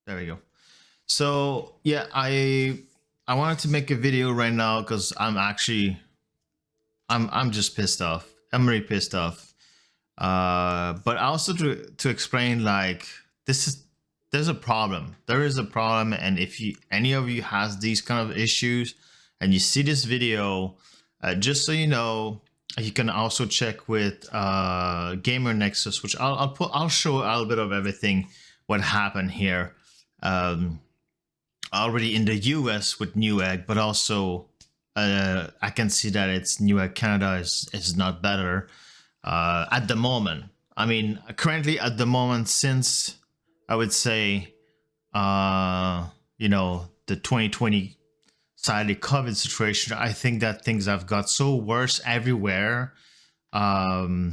There we go. So yeah, I wanted to make a video right now because I'm just pissed off. I'm really pissed off. But also to explain, like, there's a problem. There is a problem, and if any of you has these kind of issues and you see this video, just so you know, you can also check with GamersNexus, which I'll show a little bit of everything what happened here. Already in the US with Newegg, but also I can see that it's Newegg Canada is not better at the moment. I mean, currently at the moment, since I would say you know, the 2020 side, the COVID situation, I think that things have got so worse everywhere. But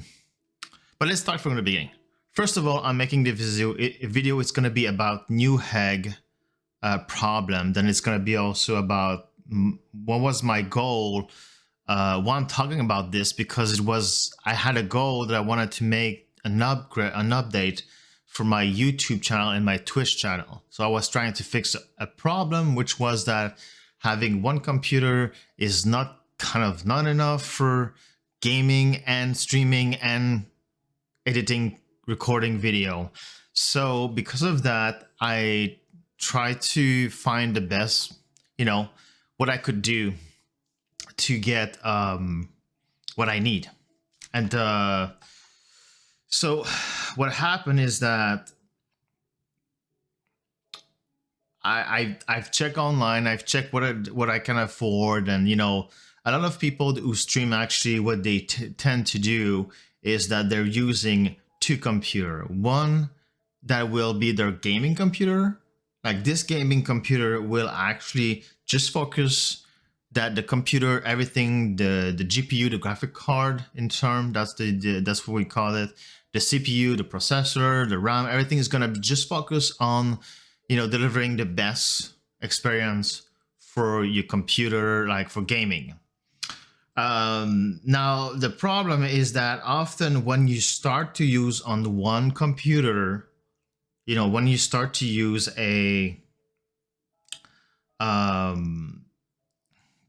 let's start from the beginning. First of all, I'm making the video. It's going to be about Newegg problem. Then it's going to be also about what was my goal. Why I'm talking about this, because I had a goal that I wanted to make an update for my YouTube channel and my Twitch channel. So I was trying to fix a problem, which was that having one computer is not enough for gaming and streaming and editing, recording video. So because of that, I tried to find the best, you know, what I could do to get what I need. And so what happened is that I've checked online, I've checked what I can afford, and you know, a lot of people who stream, actually what they tend to do is that they're using two computers. One that will be their gaming computer. Like, this gaming computer will actually just focus that the computer, everything, the GPU, the graphic card in term, that's what we call it, the CPU, the processor, the RAM, everything is gonna just focus on, you know, delivering the best experience for your computer, like for gaming. Now the problem is that often when you start to use on one computer, you know, when you start to use a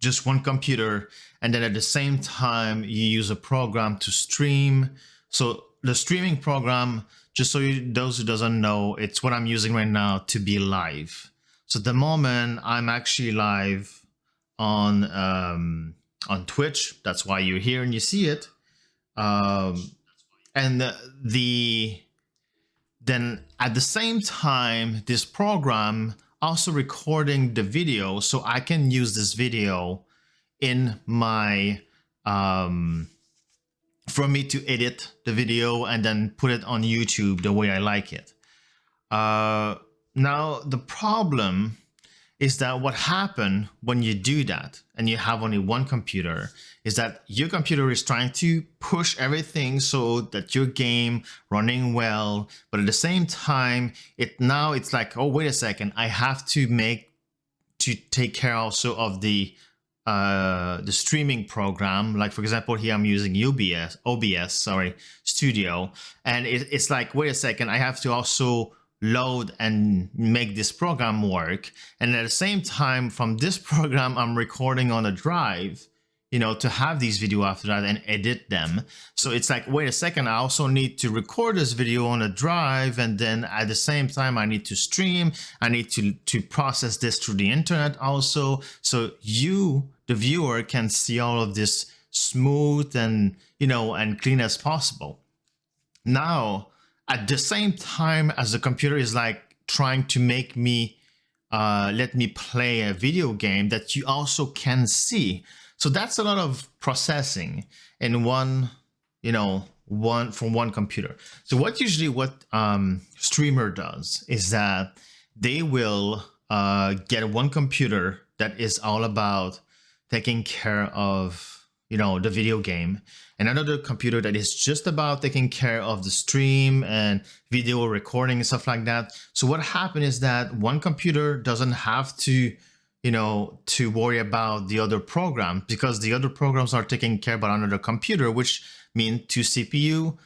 just one computer, and then at the same time you use a program to stream. So the streaming program, just so those who doesn't know, it's what I'm using right now to be live. So at the moment I'm actually live on Twitch. That's why you're here and you see it. And then at the same time, this program also recording the video, so I can use this video in my for me to edit the video and then put it on YouTube the way I like it. Now the problem is that what happened when you do that and you have only one computer is that your computer is trying to push everything so that your game running well, but at the same time it's like, oh, wait a second, I have to take care also of the streaming program. Like, for example, here I'm using OBS Studio, and it's like, wait a second, I have to also load and make this program work, and at the same time from this program I'm recording on a drive, you know, to have these video after that and edit them. So it's like, wait a second, I also need to record this video on a drive, and then at the same time I need to stream, I need to process this through the internet also, so you, the viewer, can see all of this smooth and, you know, and clean as possible. Now at the same time as the computer is like trying to make me let me play a video game that you also can see. So that's a lot of processing in one, you know, from one computer. So what streamer does is that they will get one computer that is all about taking care of, you know, the video game, and another computer that is just about taking care of the stream and video recording and stuff like that. So what happened is that one computer doesn't have to, you know, to worry about the other program, because the other programs are taken care by another computer, which means two CPU,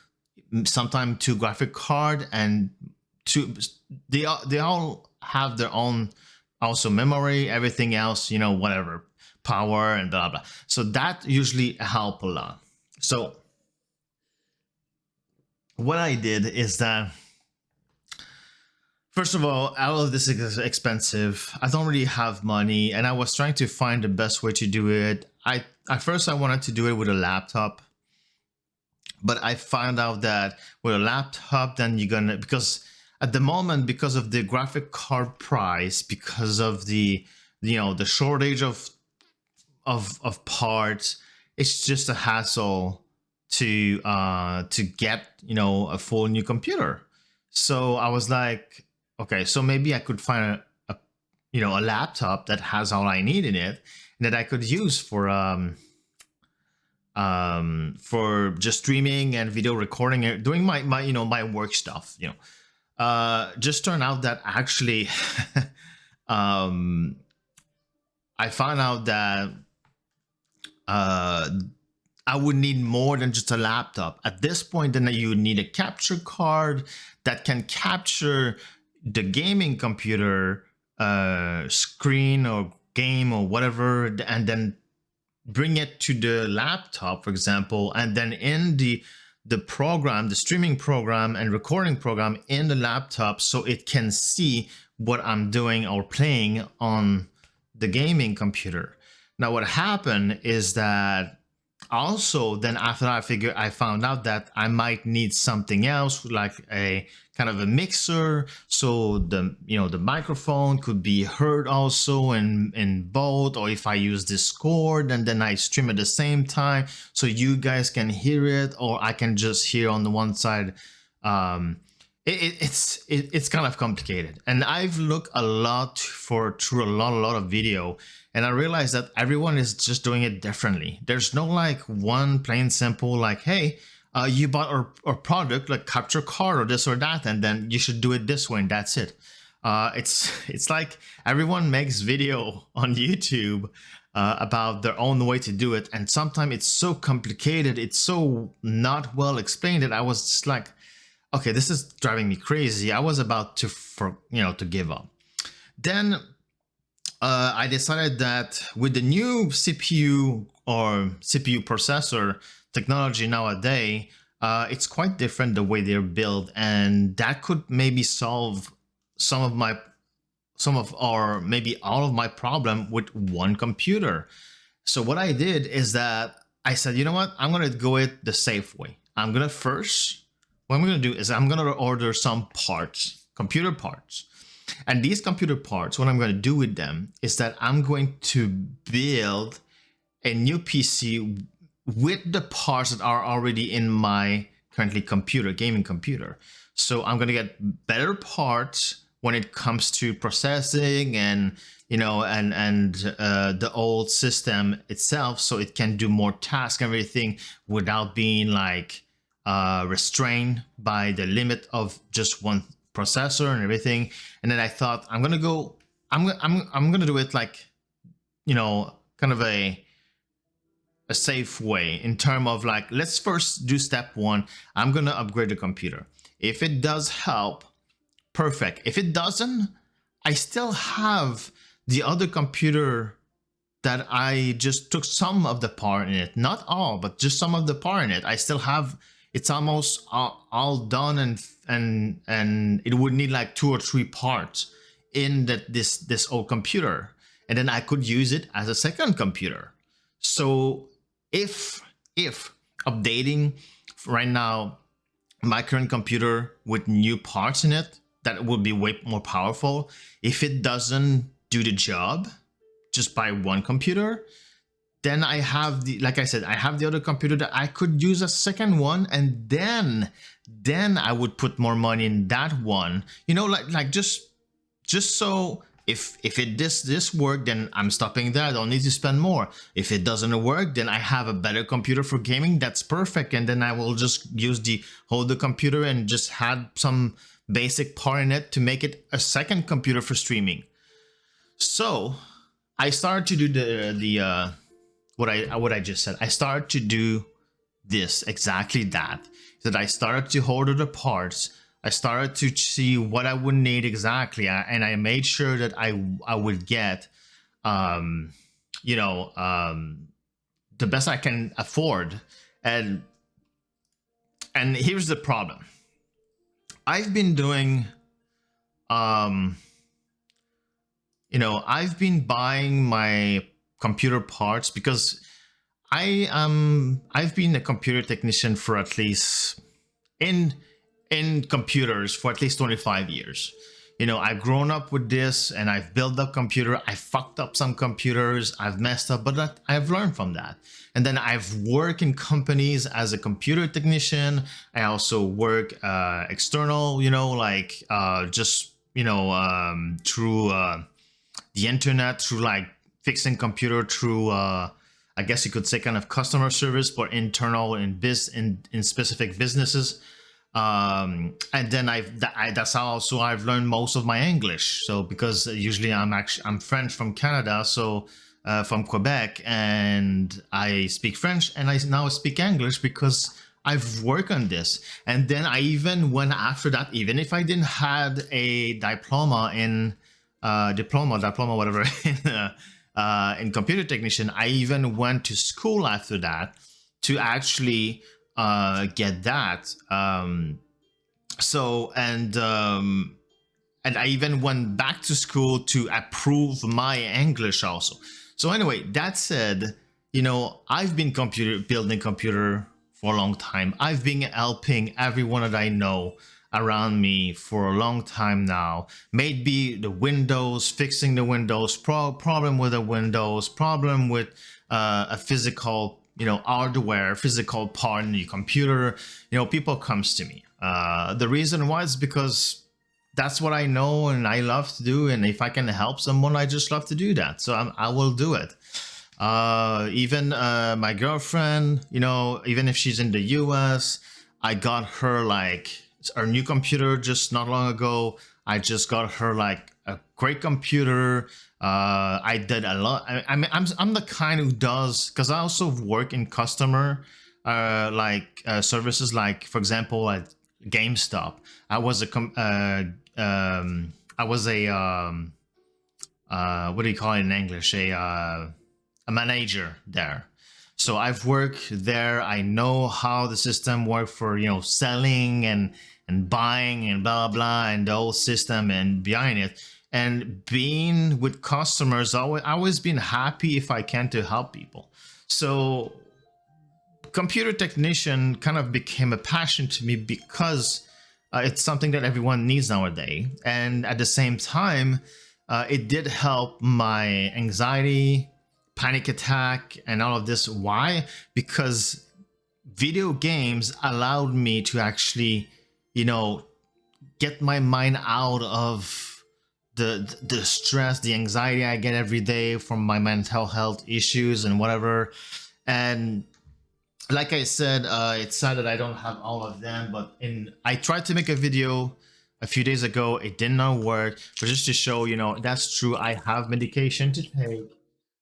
sometimes two graphic card, and they all have their own also memory, everything else, you know, whatever, power and blah blah. So that usually help a lot. So what I did is that, first of all, all of this is expensive. I don't really have money, and I was trying to find the best way to do it. At first I wanted to do it with a laptop, but I found out that with a laptop, then you're gonna, because at the moment, because of the graphic card price, because of the, you know, the shortage of parts, it's just a hassle to get, you know, a full new computer. So I was like, okay, so maybe I could find a you know, a laptop that has all I need in it, and that I could use for just streaming and video recording and doing my you know, my work stuff, you know. Just turned out that actually I found out that I would need more than just a laptop. At this point, then you need a capture card that can capture the gaming computer screen or game or whatever, and then bring it to the laptop, for example, and then in the program, the streaming program and recording program in the laptop, so it can see what I'm doing or playing on the gaming computer. Now what happened is that also then after I found out that I might need something else, like a kind of a mixer, so the, you know, the microphone could be heard also in both, or if I use Discord and then I stream at the same time, so you guys can hear it, or I can just hear on the one side. It's kind of complicated, and I've looked a lot through a lot of video, and I realized that everyone is just doing it differently. There's no like one plain simple like, hey, you bought our product, like capture card or this or that, and then you should do it this way, and that's it. It's like everyone makes video on YouTube about their own way to do it, and sometimes it's so complicated, it's so not well explained, that I was just like, okay, this is driving me crazy. I was about to give up. Then I decided that with the new CPU or CPU processor technology nowadays, it's quite different the way they're built, and that could maybe solve some of or maybe all of my problem with one computer. So what I did is that I said, you know what, I'm gonna go it the safe way. What I'm gonna do is I'm gonna order some parts, computer parts. And these computer parts, what I'm going to do with them is that I'm going to build a new PC with the parts that are already in my currently gaming computer. So I'm going to get better parts when it comes to processing and, you know, and the old system itself, so it can do more tasks and everything without being like restrained by the limit of just one processor and everything. And then I thought, I'm gonna do it like, you know, kind of a safe way, in terms of like, let's first do step one. I'm gonna upgrade the computer. If it does help, perfect. If it doesn't, I still have the other computer that I just took some of the part in it, not all, but just some of the part in it. I still have, it's almost all done, and it would need like 2 or 3 parts in this old computer, and then I could use it as a second computer. So if updating right now my current computer with new parts in it, that would be way more powerful. If it doesn't do the job just by one computer, then I have like I said, I have the other computer that I could use a second one, and then I would put more money in that one, you know, like just so if this work, then I'm stopping there. I don't need to spend more. If it doesn't work, then I have a better computer for gaming. That's perfect. And then I will just use the older computer and just add some basic part in it to make it a second computer for streaming. So I started to do what I just said. I started to do this, exactly that I started to order the parts I started to see what I would need exactly, and I made sure that I would get, you know, the best I can afford. And here's the problem. I've been doing, you know, I've been buying my computer parts because I've been a computer technician for at least in computers for at least 25 years. You know, I've grown up with this and I've built a computer. I fucked up some computers. I've messed up, but I've learned from that. And then I've worked in companies as a computer technician. I also work external, you know, like just, you know, through the internet, through like fixing computer, through I guess you could say kind of customer service for internal and in specific businesses. And then that's how also I've learned most of my English. So because usually I'm French from Canada, so from Quebec, and I speak French, and I now speak English because I've worked on this. And then I even went after that, even if I didn't have a diploma in whatever in computer technician, I even went to school after that to actually get that. And I even went back to school to improve my English also. So anyway, that said, you know, I've been building computer for a long time. I've been helping everyone that I know around me for a long time now. Maybe the Windows, fixing the Windows, problem with the Windows, problem with a physical, you know, hardware, physical part in your computer. You know, people comes to me. The reason why is because that's what I know and I love to do. And if I can help someone, I just love to do that. So I will do it. Even my girlfriend, you know, even if she's in the US, I got her like her new computer just not long ago. I just got her like a great computer. I did a lot. I mean, I'm the kind who does, because I also work in customer services, like for example at GameStop. I was what do you call it in English? A manager there. So I've worked there. I know how the system works for, you know, selling and buying and blah, blah, and the whole system and behind it. And being with customers, always been happy if I can to help people. So computer technician kind of became a passion to me because it's something that everyone needs nowadays. And at the same time, it did help my anxiety, panic attack, and all of this. Why? Because video games allowed me to actually, you know, get my mind out of the stress, the anxiety I get every day from my mental health issues and whatever. And like I said, it's sad that I don't have all of them, but I tried to make a video a few days ago. It did not work, but just to show, you know, that's true. I have medication to take.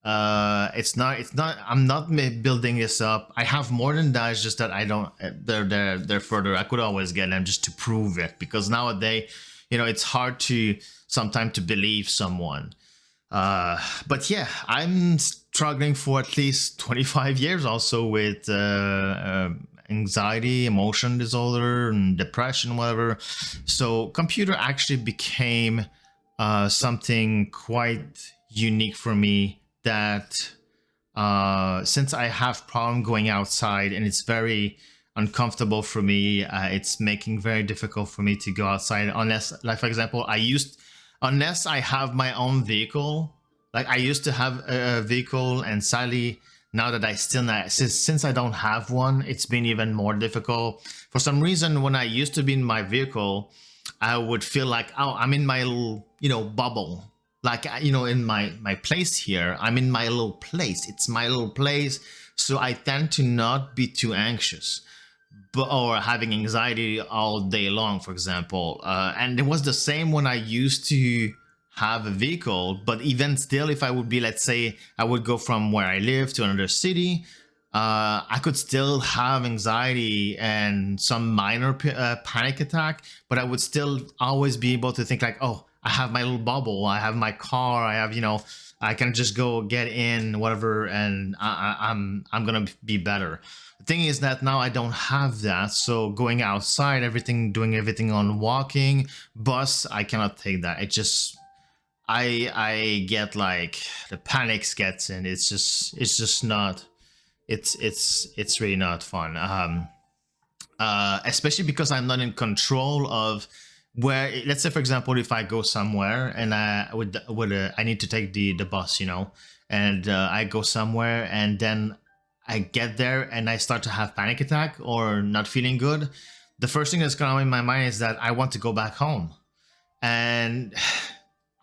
It's not I'm not building this up. I have more than that. It's just that I don't, they're further. I could always get them just to prove it, because nowadays, you know, it's hard to sometimes to believe someone. But yeah, I'm struggling for at least 25 years also with anxiety, emotion disorder, and depression, whatever. So computer actually became something quite unique for me, that since I have problem going outside and it's very uncomfortable for me, it's making very difficult for me to go outside, unless, like for example, unless I have my own vehicle. Like I used to have a vehicle, and sadly now that since I don't have one, it's been even more difficult. For some reason, when I used to be in my vehicle, I would feel like, oh, I'm in my little, you know, bubble. Like, you know, in my place here, I'm in my little place. It's my little place. So I tend to not be too anxious, or having anxiety all day long, for example. And it was the same when I used to have a vehicle. But even still, if I would be, let's say, I would go from where I live to another city, I could still have anxiety and some minor panic attack, but I would still always be able to think like, oh, I have my little bubble, I have my car, I have, you know, I can just go get in whatever, and I'm gonna be better. The thing is that now I don't have that, so going outside, doing everything on walking, bus, I cannot take that. It just I get like the panics gets in. It's just not. It's really not fun. Especially because I'm not in control of where. Let's say, for example, if I go somewhere and I need to take the bus, you know, and I go somewhere and then I get there and I start to have panic attack or not feeling good. The first thing that's going on in my mind is that I want to go back home, and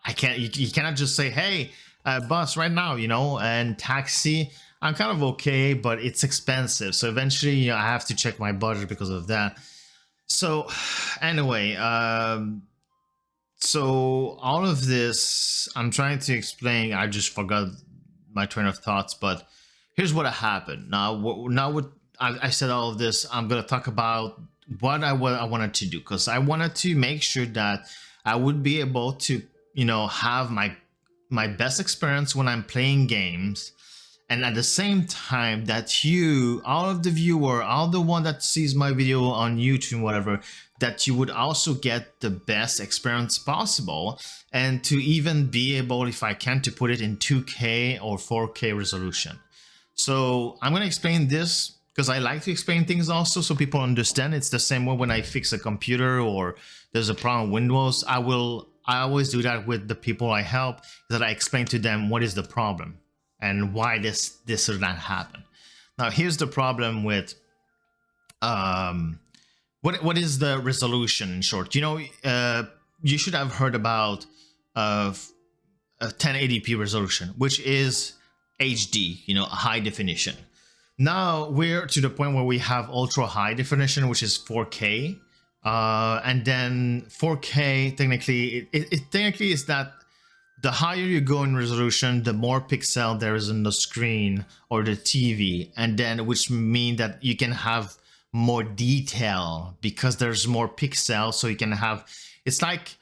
I can't. You cannot just say, "Hey, bus right now," you know, and taxi. I'm kind of okay, but it's expensive. So eventually, you know, I have to check my budget because of that. So anyway, so all of this, I'm trying to explain. I just forgot my train of thoughts, but here's what happened. I said all of this, I'm gonna talk about what I wanted to do, because I wanted to make sure that I would be able to, you know, have my best experience when I'm playing games, and at the same time that you, all of the viewer, all the one that sees my video on YouTube, whatever, that you would also get the best experience possible, and to even be able, if I can, to put it in 2K or 4K resolution. So I'm going to explain this because I like to explain things also so people understand. It's the same way when I fix a computer or there's a problem with Windows. I always do that with the people I help, that I explain to them what is the problem and why this or that happened. Now here's the problem with what is the resolution in short. You know, you should have heard about a 1080p resolution, which is HD, you know, high definition. Now we're to the point where we have ultra high definition, which is 4K, and then 4K technically it technically is that the higher you go in resolution, the more pixel there is in the screen or the TV, and then which mean that you can have more detail because there's more pixels, so you can have, it's like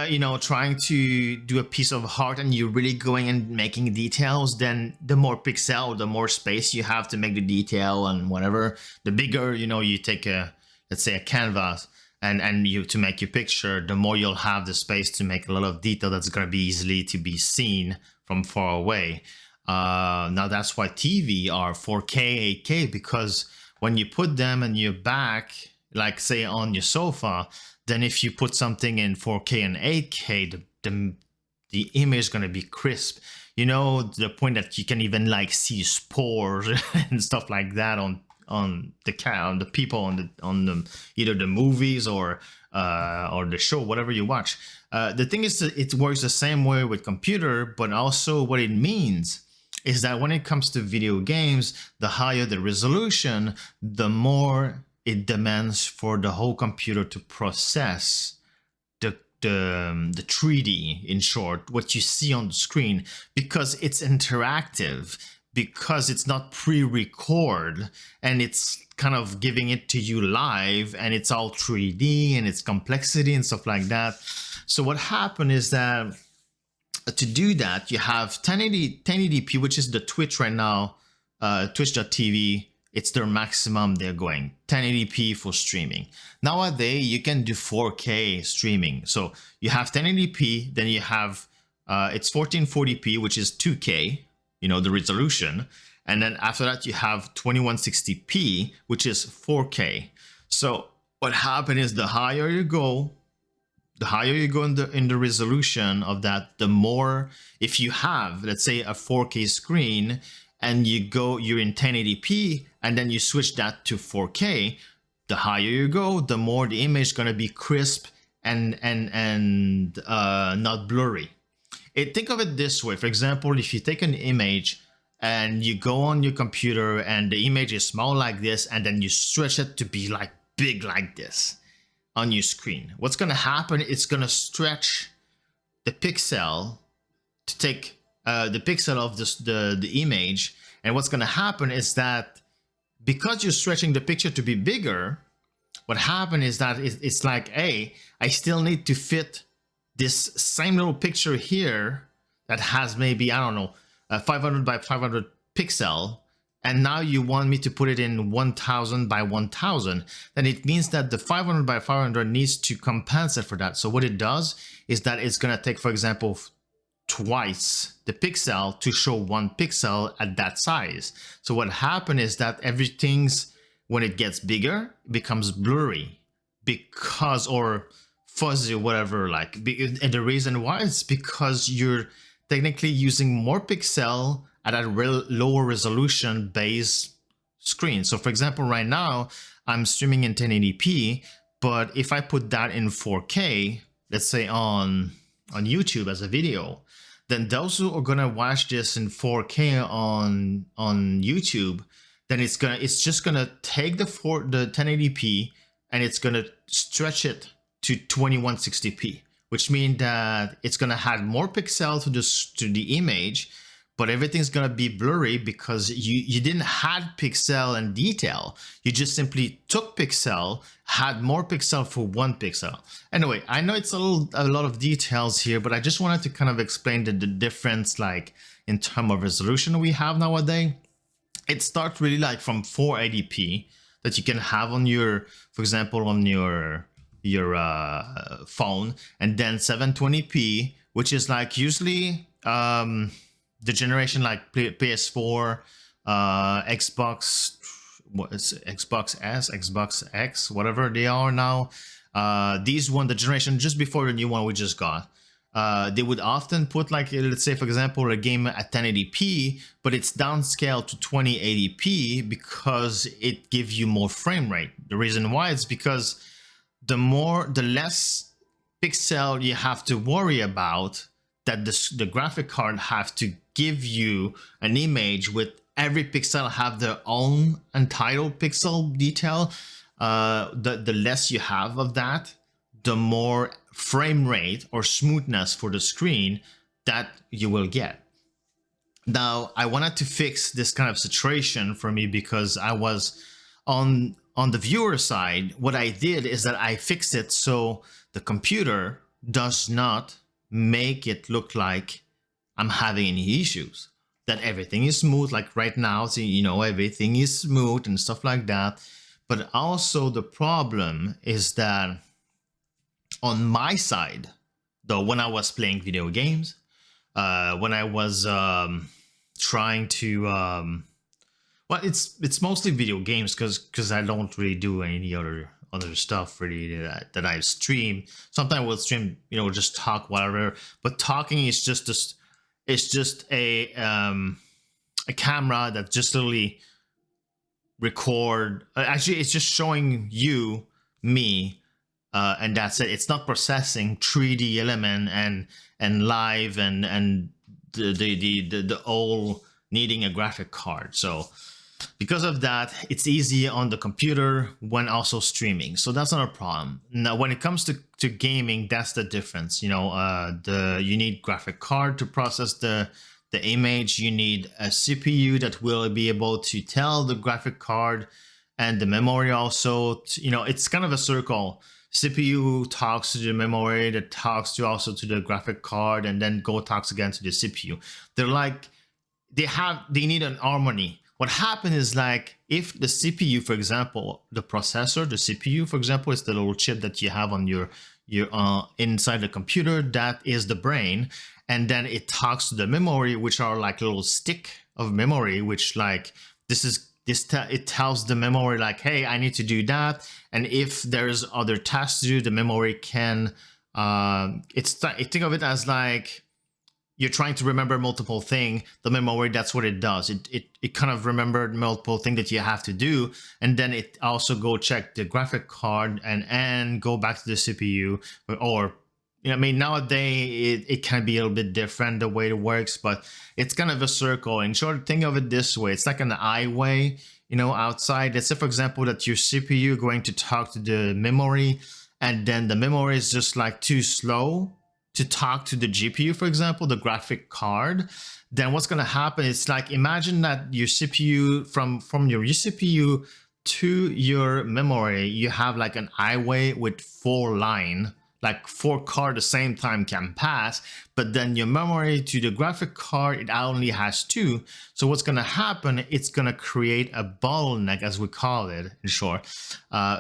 you know, trying to do a piece of art and you're really going and making details, then the more pixel, the more space you have to make the detail and whatever. The bigger, you know, you take a, let's say a canvas and you to make your picture, the more you'll have the space to make a lot of detail that's going to be easily to be seen from far away. Now that's why TV are 4K, 8K, because when you put them in your back, like say on your sofa, then if you put something in 4K and 8K, the image is going to be crisp. You know, to the point that you can even like see spores and stuff like that on the people on the either the movies or the show, whatever you watch. The thing is that it works the same way with computer, but also what it means is that when it comes to video games, the higher the resolution, the more it demands for the whole computer to process the 3D, in short, what you see on the screen, because it's interactive, because it's not pre-record, and it's kind of giving it to you live, and it's all 3D and it's complexity and stuff like that. So what happened is that to do that, you have 1080p, which is the Twitch right now, twitch.tv. It's their maximum they're going, 1080p for streaming. Nowadays, you can do 4K streaming. So you have 1080p, then you have, it's 1440p, which is 2K, you know, the resolution. And then after that, you have 2160p, which is 4K. So what happened is the higher you go in the resolution of that, the more, if you have, let's say, a 4K screen, and you're in 1080p, and then you switch that to 4K, the higher you go, the more the image is going to be crisp and not blurry. Think of it this way. For example, if you take an image and you go on your computer and the image is small like this, and then you stretch it to be like big like this on your screen, what's going to happen? It's going to stretch the pixel to take the pixel of the image, And what's going to happen is that because you're stretching the picture to be bigger, what happened is that it's like, hey, I still need to fit this same little picture here that has maybe, I don't know, 500 by 500 pixel, and now you want me to put it in 1000 by 1000, then it means that the 500 by 500 needs to compensate for that. So what it does is that it's going to take, for example, twice the pixel to show 1 pixel at that size. So what happened is that everything's, when it gets bigger, it becomes blurry because, or fuzzy or whatever, like, and the reason why is because you're technically using more pixel at a lower resolution base screen. So for example, right now I'm streaming in 1080p, but if I put that in 4K, let's say on YouTube as a video, then those who are gonna watch this in 4K on YouTube, then it's just gonna take the 1080p and it's gonna stretch it to 2160p, which means that it's gonna add more pixel to the image, but everything's gonna be blurry because you didn't add pixel and detail. You just simply took pixel, had more pixel for 1 pixel. Anyway, I know it's a lot of details here, but I just wanted to kind of explain the difference, like in terms of resolution we have nowadays. It starts really like from 480p that you can have on your, for example, on your phone, and then 720p, which is like usually the generation like PS4, Xbox, what is Xbox S, Xbox X, whatever they are now. These one, the generation just before the new one we just got. They would often put, like, let's say for example, a game at 1080p, but it's downscaled to 2080p because it gives you more frame rate. The reason why is because the less pixel you have to worry about, that the graphic card have to give you an image with every pixel have their own entitled pixel detail. The less you have of that, the more frame rate or smoothness for the screen that you will get. Now, I wanted to fix this kind of situation for me because I was on the viewer side. What I did is that I fixed it so the computer does not make it look like I'm having any issues, that everything is smooth, like right now, so you know, everything is smooth and stuff like that. But also the problem is that on my side, though, when I was playing video games, when I was trying to well, it's mostly video games because I don't really do any other stuff really that I stream. Sometimes we'll stream, you know, just talk, whatever, but talking is just a camera that just literally record. Actually, it's just showing you me, and that's it. It's not processing 3D element and live and the all needing a graphic card. So because of that, it's easy on the computer when also streaming. So that's not a problem. Now, when it comes to gaming, that's the difference. You know, you need graphic card to process the image. You need a CPU that will be able to tell the graphic card, and the memory also. You know, it's kind of a circle. CPU talks to the memory, that talks to also to the graphic card, and then talks again to the CPU. They're like, they need an harmony. What happened is, like, if the CPU, for example, the processor, the CPU, for example, is the little chip that you have on your inside the computer, that is the brain, and then it talks to the memory, which are like little stick of memory, which like it tells the memory like, hey, I need to do that, and if there's other tasks to do, the memory can think of it as like you're trying to remember multiple things. The memory, that's what it does. It kind of remembered multiple things that you have to do, and then it also go check the graphic card and go back to the CPU. Or, you know, I mean, nowadays it can be a little bit different the way it works, but it's kind of a circle. In short, think of it this way: it's like an I way, you know, outside. Let's say, for example, that your CPU going to talk to the memory, and then the memory is just like too slow to talk to the GPU, for example, the graphic card, then what's going to happen is, like, imagine that your CPU, from your CPU to your memory, you have like an highway with 4 lines, like 4 cars at the same time can pass, but then your memory to the graphic card, it only has 2. So what's going to happen, it's going to create a bottleneck, as we call it in short.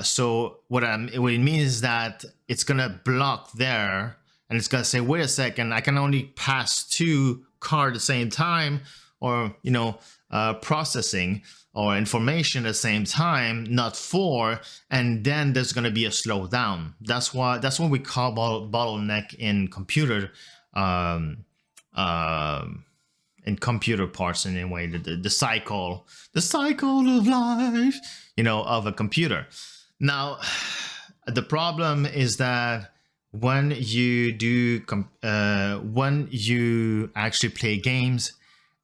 So what it means is that it's going to block there, and it's going to say, wait a second, I can only pass 2 cars at the same time, or, you know, processing or information at the same time, not 4, and then there's going to be a slowdown. That's what we call bottleneck in computer in computer parts, in a way, the cycle of life, you know, of a computer. Now, the problem is that when you actually play games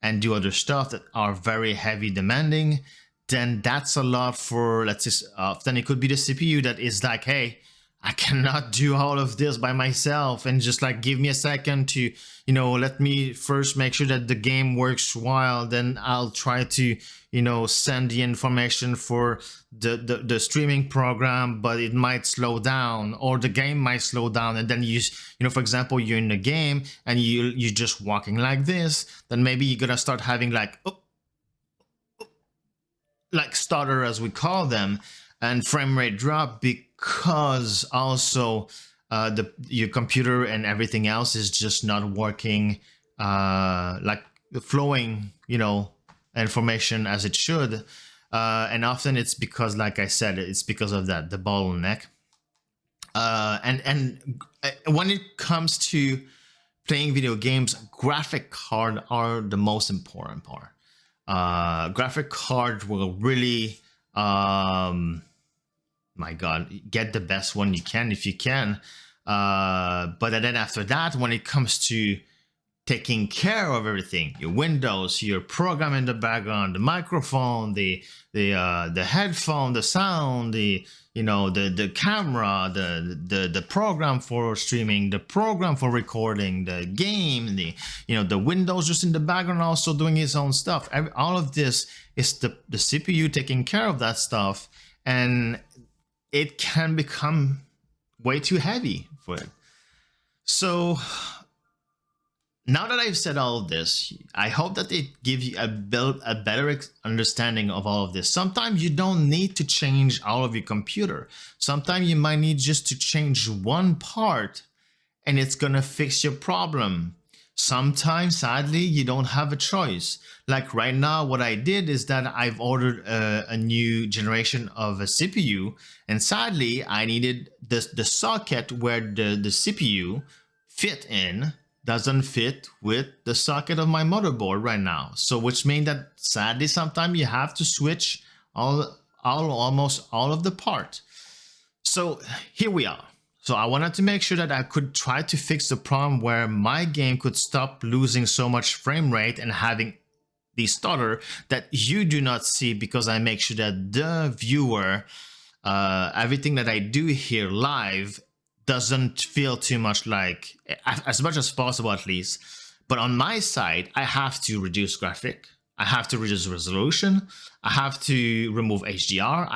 and do other stuff that are very heavy demanding, then that's a lot for, let's say, then it could be the CPU that is like, hey, I cannot do all of this by myself, and just like, give me a second to, you know, let me first make sure that the game works well, then I'll try to, you know, send the information for the streaming program, but it might slow down, or the game might slow down, and then you know, for example, you're in the game and you're just walking like this, then maybe you're gonna start having like stutter, as we call them, and frame rate drop, because also your computer and everything else is just not working like flowing, you know, information as it should. And often it's because, like I said, it's because of that, the bottleneck. And when it comes to playing video games, graphic cards are the most important part. Graphic card will really, my God, get the best one you can if you can. But then after that, when it comes to taking care of everything, your Windows, your program in the background, the microphone, the headphone, the sound, the camera, the program for streaming, the program for recording, the game, the Windows just in the background also doing its own stuff. All of this is the CPU taking care of that stuff, and it can become way too heavy for it. So now that I've said all of this, I hope that it gives you a better understanding of all of this. Sometimes you don't need to change all of your computer. Sometimes you might need just to change one part, and it's gonna fix your problem. Sometimes, sadly, you don't have a choice. Like right now, what I did is that I've ordered a new generation of a CPU, and sadly, I needed the socket where the CPU fit in doesn't fit with the socket of my motherboard right now. So which means that sadly, sometimes you have to switch almost all of the part. So here we are. So I wanted to make sure that I could try to fix the problem where my game could stop losing so much frame rate and having the stutter that you do not see, because I make sure that the viewer, everything that I do here live, doesn't feel too much like, as much as possible at least. But on my side, I have to reduce graphic, I have to reduce resolution, I have to remove HDR,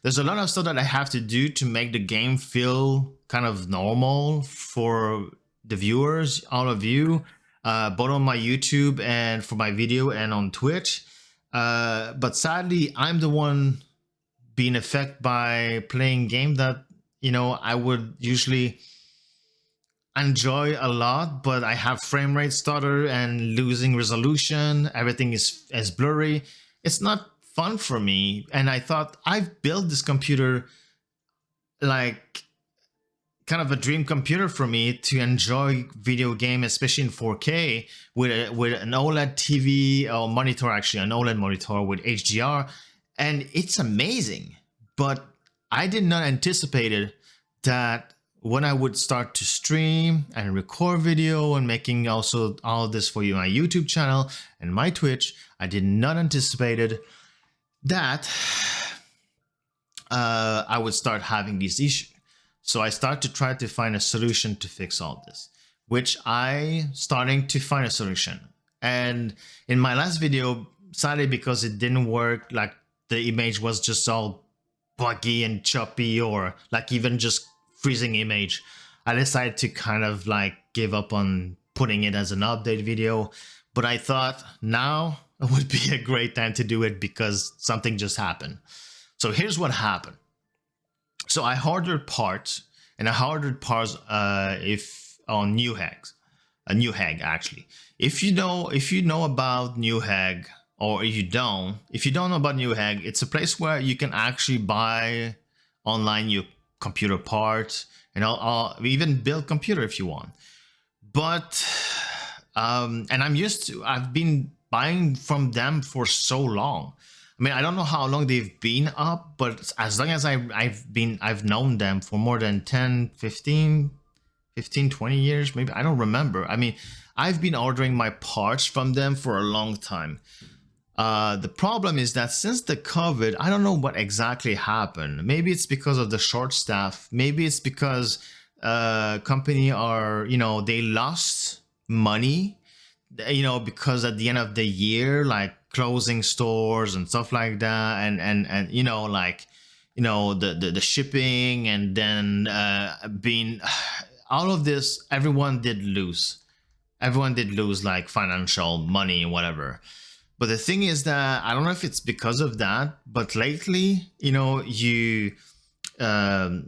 there's a lot of stuff that I have to do to make the game feel kind of normal for the viewers, all of you, both on my YouTube and for my video and on Twitch. But sadly, I'm the one being affected by playing game that, you know, I would usually enjoy a lot, but I have frame rate stutter and losing resolution. Everything is blurry. It's not fun for me. And I thought, I've built this computer like kind of a dream computer for me to enjoy video game, especially in 4K with an OLED TV or monitor, actually an OLED monitor with HDR, and it's amazing. But I did not anticipate that when I would start to stream and record video and making also all of this for you, my YouTube channel and my Twitch, I did not anticipate that I would start having these issues. So I start to try to find a solution to fix all this. which I starting to find a solution. And in my last video, sadly, because it didn't work, like the image was just all buggy and choppy, or like even just freezing image, I decided to kind of like give up on putting it as an update video. But I thought now would be a great time to do it because something just happened. So here's what happened. So I ordered parts, and I ordered parts if on Newegg actually. If you know about Newegg, or if you don't know about Newegg, it's a place where you can actually buy online your computer parts, and I'll even build computer if you want. But and I've been buying from them for so long. I mean, I don't know how long they've been up, but as long as I've known them for more than 10, 15, 20 years, maybe, I don't remember. I mean, I've been ordering my parts from them for a long time. The problem is that since the COVID, I don't know what exactly happened. Maybe it's because of the short staff. Maybe it's because company are, they lost money, because at the end of the year, like closing stores and stuff like that, and the shipping, and then being all of this, everyone did lose like financial money and whatever. But the thing is that I don't know if it's because of that, but lately, you go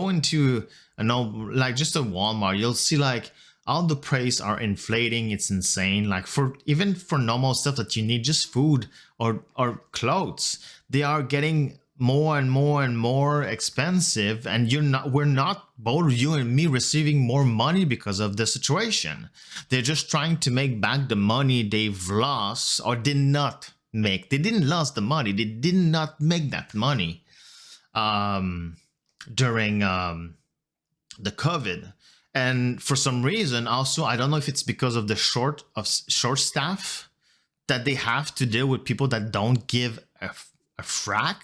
into like just a Walmart, you'll see like all the prices are inflating. It's insane. Like even for normal stuff that you need, just food or clothes, they are getting more and more and more expensive, and we're not, both you and me, receiving more money because of the situation. They're just trying to make back the money they've lost or did not make. They didn't lose the money, they did not make that money during the COVID. And for some reason also, I don't know if it's because of the short staff, that they have to deal with people that don't give a frack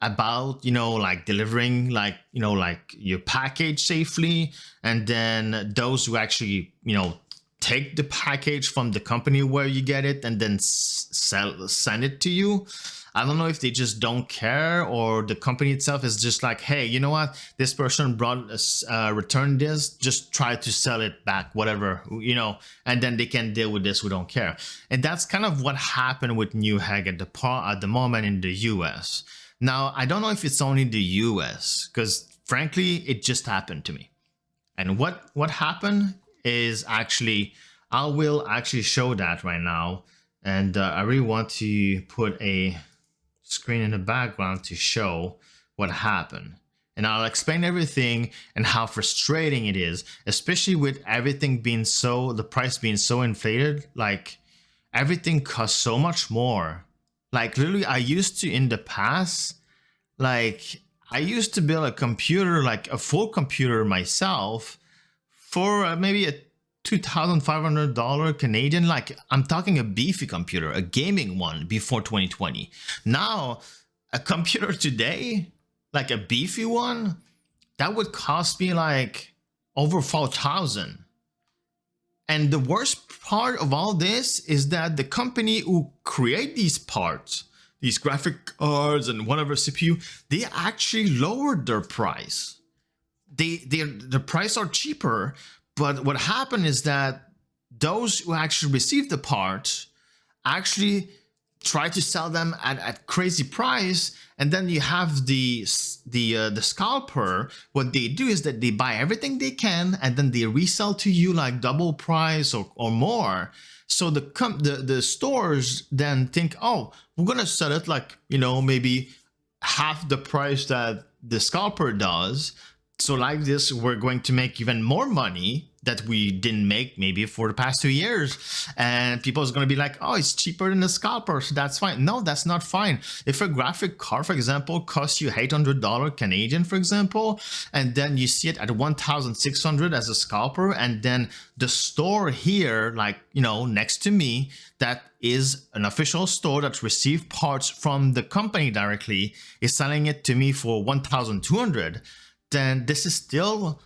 about, like delivering, like, like your package safely. And then those who actually, take the package from the company where you get it and then send it to you. I don't know if they just don't care, or the company itself is just like, hey, you know what? This person brought us, returned this, just try to sell it back, whatever, and then they can deal with this. We don't care. And that's kind of what happened with Newegg at the moment in the US. Now, I don't know if it's only the US, because frankly, it just happened to me. And what happened is actually, I will actually show that right now. And I really want to put a screen in the background to show what happened. And I'll explain everything and how frustrating it is, especially with everything being the price being so inflated. Like everything costs so much more. Like literally, I used to, in the past, like I used to build a computer, like a full computer myself, for maybe a $2,500 Canadian. Like I'm talking a beefy computer, a gaming one, before 2020. Now a computer today, like a beefy one, that would cost me like over 4,000. And the worst part of all this is that the company who create these parts, these graphic cards and whatever CPU, they actually lowered their price. The price are cheaper, but what happened is that those who actually receive the parts actually try to sell them at crazy price, and then you have the scalper. What they do is that they buy everything they can, and then they resell to you like double price or more. So the stores then think, oh, we're gonna sell it like, maybe half the price that the scalper does. So like this, we're going to make even more money that we didn't make maybe for the past 2 years. And people is going to be like, oh, it's cheaper than the scalper, so that's fine. No, that's not fine. If a graphic card, for example, costs you $800 Canadian, for example, and then you see it at 1,600 as a scalper, and then the store here, like, next to me, that is an official store that received parts from the company directly, is selling it to me for 1,200, then this is still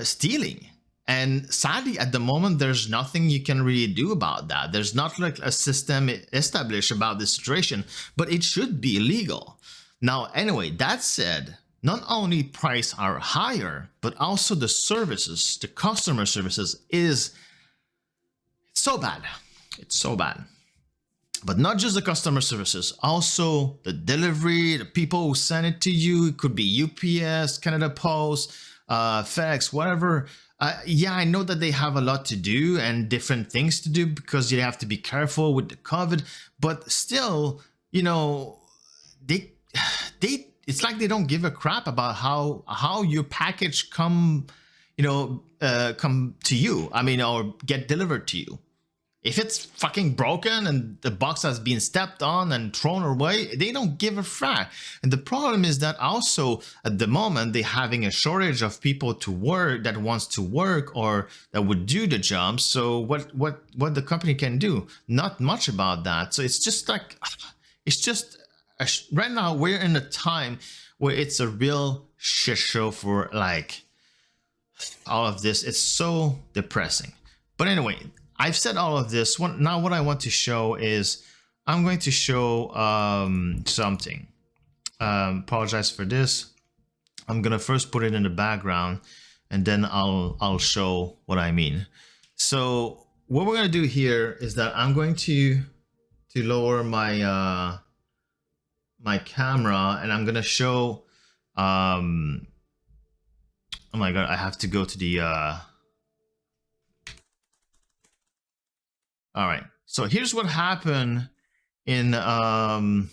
stealing. And sadly, at the moment, there's nothing you can really do about that. There's not like a system established about this situation, but it should be illegal. Now, anyway, that said, not only price are higher, but also the services, the customer services is so bad. It's so bad. But not just the customer services, also the delivery, the people who send it to you. It could be UPS, Canada Post, FedEx, whatever. Yeah, I know that they have a lot to do and different things to do because you have to be careful with the COVID, but still, you know, it's like they don't give a crap about how your package come to you. I mean, or get delivered to you. If it's fucking broken and the box has been stepped on and thrown away, they don't give a frack. And the problem is that also at the moment they're having a shortage of people to work that wants to work or that would do the job. So what the company can do? Not much about that. So it's just like, it's just right now we're in a time where it's a real shit show for like all of this. It's so depressing. But anyway, I've said all of this. Now what I want to show is I'm going to show something. Apologize for this. I'm gonna first put it in the background and then I'll show what I mean. So what we're gonna do here is that I'm going to lower my my camera and I'm gonna show oh my god, I have to go to the all right, so here's what happened in for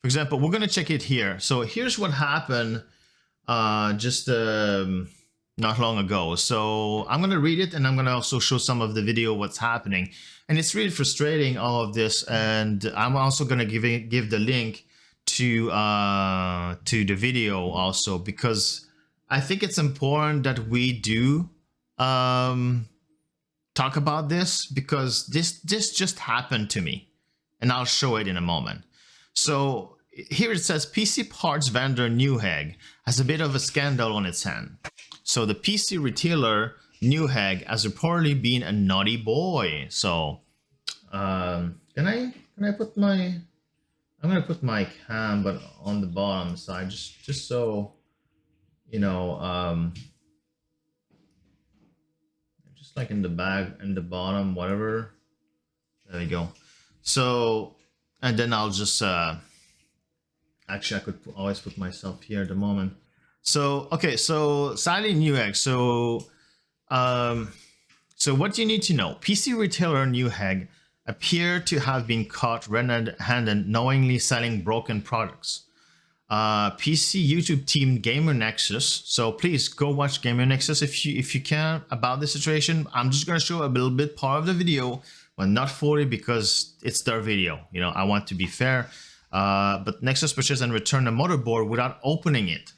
example, we're gonna check it here. So here's what happened just not long ago. So I'm gonna read it and I'm gonna also show some of the video what's happening. And it's really frustrating, all of this, and I'm also gonna give the link to the video also, because I think it's important that we do talk about this, because this just happened to me and I'll show it in a moment. So here it says PC parts vendor Newegg has a bit of a scandal on its hand. So the PC retailer Newegg has reportedly been a naughty boy. So can I put my, I'm gonna put my cam but on the bottom side just so you know, just like in the bag and the bottom, whatever. There we go. So, and then I'll just actually I could always put myself here at the moment. So okay, so sadly Newegg. So so what you need to know: PC retailer Newegg appear to have been caught red-handed knowingly selling broken products. PC YouTube team GamersNexus. So please go watch GamersNexus if you can about the situation. I'm just gonna show a little bit part of the video, but not fully because it's their video. You know, I want to be fair. But Nexus purchased and returned a motherboard without opening it.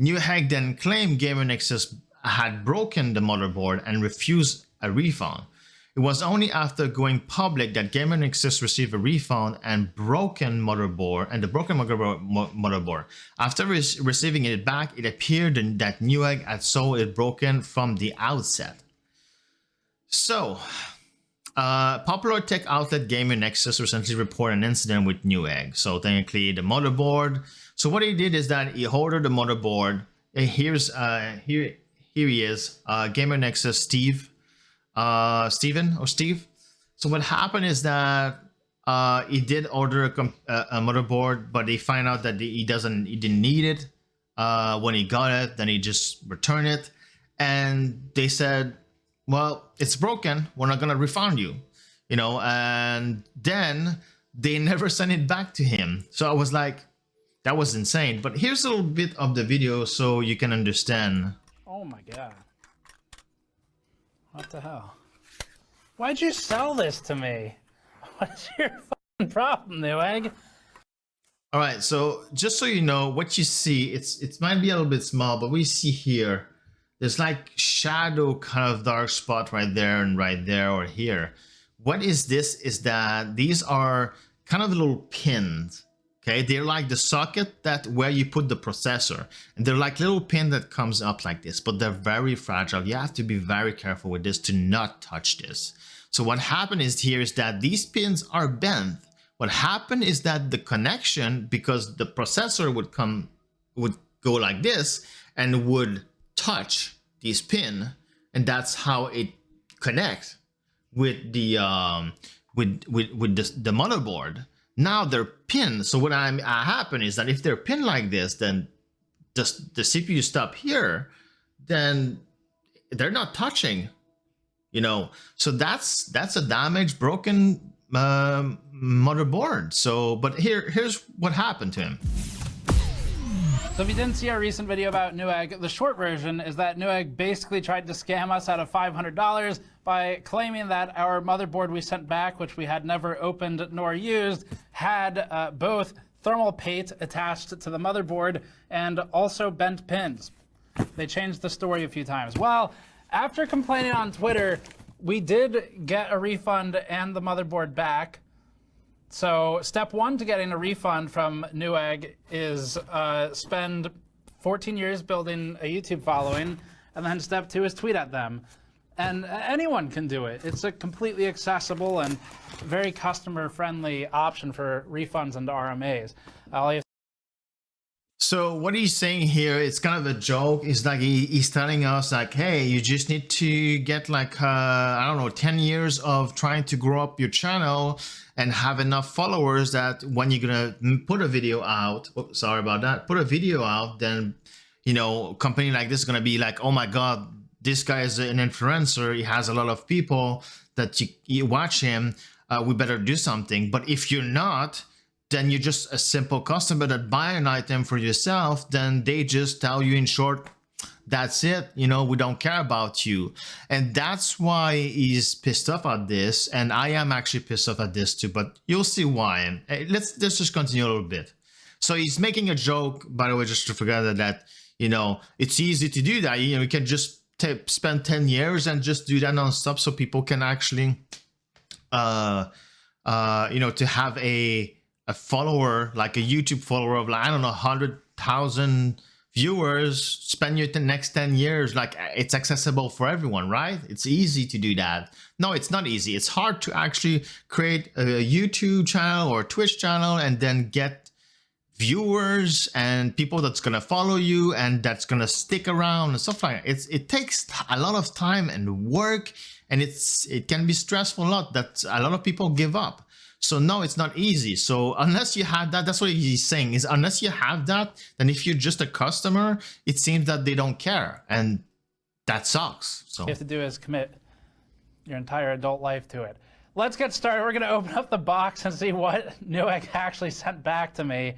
Newegg then claimed GamersNexus had broken the motherboard and refused a refund. It was only after going public that GamersNexus received a refund and broken motherboard and the broken motherboard. After receiving it back, it appeared that Newegg had sold it broken from the outset. So, popular tech outlet GamersNexus recently reported an incident with Newegg. So technically, the motherboard. So what he did is that he ordered the motherboard. And here's here he is, GamersNexus Steve. Steve. So what happened is that he did order a motherboard, but he find out that he didn't need it when he got it. Then he just returned it, and they said, "Well, it's broken. We're not gonna refund you," you know. And then they never sent it back to him. So I was like, that was insane. But here's a little bit of the video so you can understand. Oh my god. What the hell? Why'd you sell this to me? What's your fucking problem, Newegg? All right, so just so you know, what you see, it might be a little bit small, but we see here, there's like shadow kind of dark spot right there and right there or here. What is this is that these are kind of little pins Okay, they're like the socket that where you put the processor, and they're like little pin that comes up like this, but they're very fragile. You have to be very careful with this to not touch this. So what happened is here is that these pins are bent. What happened is that the connection, because the processor would go like this and would touch this pin, and that's how it connects with the the motherboard. Now they're pinned. So what happen is that if they're pinned like this, then the CPU stop here, then they're not touching, you know. So that's a damaged, broken motherboard. So, but here's what happened to him. So if you didn't see our recent video about Newegg, the short version is that Newegg basically tried to scam us out of $500 by claiming that our motherboard we sent back, which we had never opened nor used, had both thermal paste attached to the motherboard and also bent pins. They changed the story a few times. Well, after complaining on Twitter, we did get a refund and the motherboard back. So step one to getting a refund from Newegg is spend 14 years building a YouTube following, and then step two is tweet at them. And anyone can do it. It's a completely accessible and very customer-friendly option for refunds and RMAs. So what he's saying here, it's kind of a joke. It's like he's telling us like, hey, you just need to get like, I don't know, 10 years of trying to grow up your channel and have enough followers that when you're going to put a video out, oops, sorry about that, put a video out, then, you know, a company like this is going to be like, oh my God, this guy is an influencer. He has a lot of people that you watch him. We better do something. But if you're not, then you're just a simple customer that buy an item for yourself, then they just tell you in short, that's it, you know, we don't care about you. And that's why he's pissed off at this. And I am actually pissed off at this too, but you'll see why. And let's just continue a little bit. So he's making a joke, by the way, just to forget that, you know, it's easy to do that. You know, you can just spend 10 years and just do that non-stop so people can actually, you know, to have a follower, like a YouTube follower of, like, I don't know, 100,000 viewers, spend your next 10 years, like it's accessible for everyone, right? It's easy to do that. No, it's not easy. It's hard to actually create a YouTube channel or a Twitch channel and then get viewers and people that's gonna follow you and that's gonna stick around and stuff like that. It takes a lot of time and work, and it can be stressful a lot that a lot of people give up. So no, it's not easy. So unless you have that, that's what he's saying, is unless you have that, then if you're just a customer, it seems that they don't care, and that sucks. So you have to do is commit your entire adult life to it. Let's get started. We're gonna open up the box and see what Newegg actually sent back to me.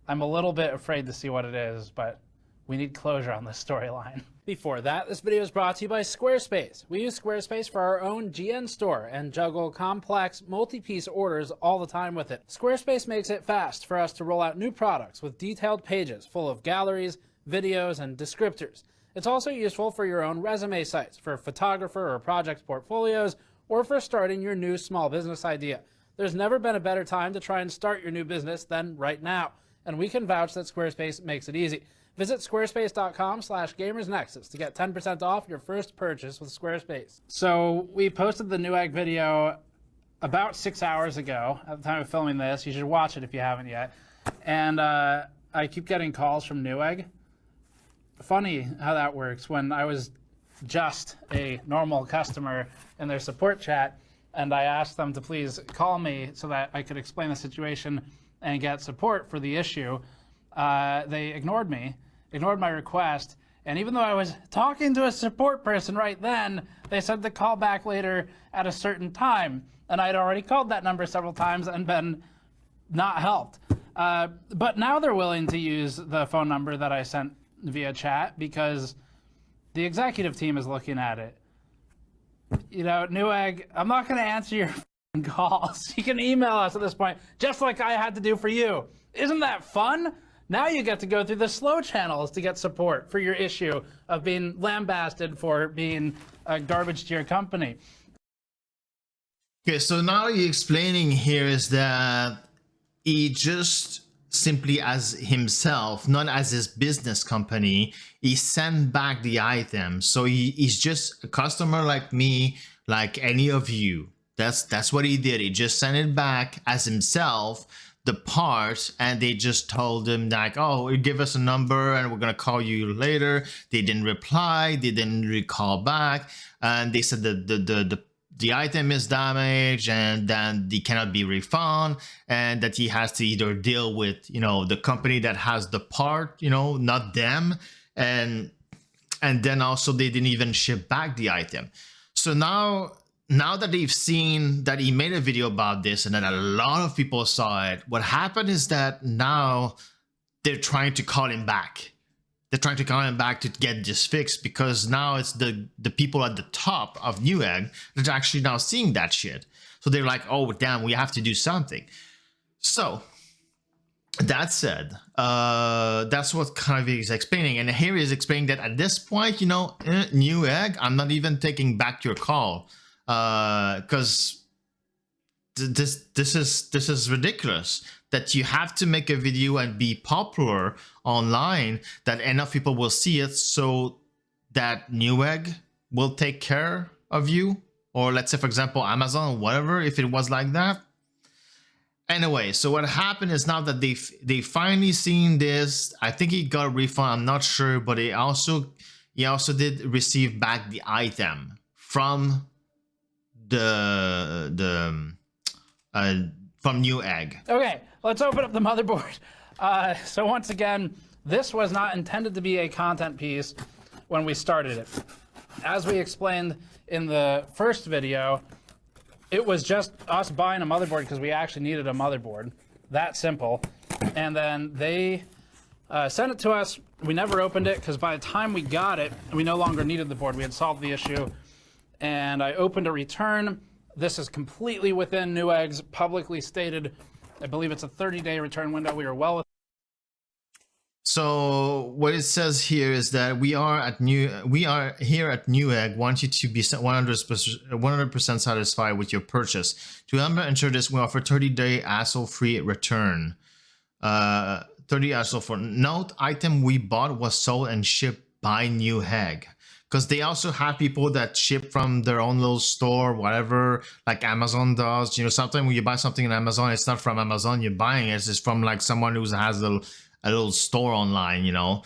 I'm a little bit afraid to see what it is, but we need closure on this storyline. Before that, this video is brought to you by Squarespace. We use Squarespace for our own GN store and juggle complex, multi-piece orders all the time with it. Squarespace makes it fast for us to roll out new products with detailed pages full of galleries, videos, and descriptors. It's also useful for your own resume sites, for photographer or project portfolios, or for starting your new small business idea. There's never been a better time to try and start your new business than right now, and we can vouch that Squarespace makes it easy. Visit squarespace.com/GamersNexus to get 10% off your first purchase with Squarespace. So we posted the Newegg video about 6 hours ago at the time of filming this. You should watch it if you haven't yet. And I keep getting calls from Newegg. Funny how that works. When I was just a normal customer in their support chat, and I asked them to please call me so that I could explain the situation and get support for the issue, they ignored me. Ignored my request, and even though I was talking to a support person right then, they said to call back later at a certain time, and I'd already called that number several times and been not helped. But now they're willing to use the phone number that I sent via chat because the executive team is looking at it. You know, Newegg, I'm not going to answer your calls. You can email us at this point, just like I had to do for you. Isn't that fun? Now you get to go through the slow channels to get support for your issue of being lambasted for being garbage to your company. Okay, so now you're explaining here is that he just simply as himself, not as his business company. He sent back the item. So he's just a customer like me, like any of you. That's what he did. He just sent it back as himself, the parts, and they just told him like, oh, give us a number and we're gonna call you later. They didn't reply, they didn't recall back, and they said that the item is damaged and then they cannot be refunded, and that he has to either deal with, you know, the company that has the part, you know, not them, and then also they didn't even ship back the item. So now that they've seen that he made a video about this and then a lot of people saw it, what happened is that now they're trying to call him back. They're trying to call him back to get this fixed, because now it's the people at the top of Newegg that are actually now seeing that shit. So they're like, oh damn, we have to do something. So that said, that's what kind of he's explaining, and here he's explaining that at this point, you know, Newegg, I'm not even taking back your call, because this is ridiculous that you have to make a video and be popular online that enough people will see it so that Newegg will take care of you, or let's say for example Amazon or whatever, if it was like that. Anyway, so what happened is now that they finally seen this, I think he got a refund, I'm not sure, but he also did receive back the item from from Newegg. Okay, let's open up the motherboard. So once again, this was not intended to be a content piece when we started it. As we explained in the first video, it was just us buying a motherboard because we actually needed a motherboard. That simple. And then they sent it to us. We never opened it because by the time we got it, we no longer needed the board. We had solved the issue. And I opened a return. This is completely within Newegg's publicly stated, I believe it's a 30-day return window. We are well within. So what it says here is that we are here at Newegg want you to be 100% satisfied with your purchase. To ensure this, we offer 30-day hassle-free return. 30 hassle-free. Note, item we bought was sold and shipped by Newegg. Because they also have people that ship from their own little store, whatever, like Amazon does. You know, sometimes when you buy something on Amazon, it's not from Amazon you're buying it. It's from like someone who has a little store online, you know.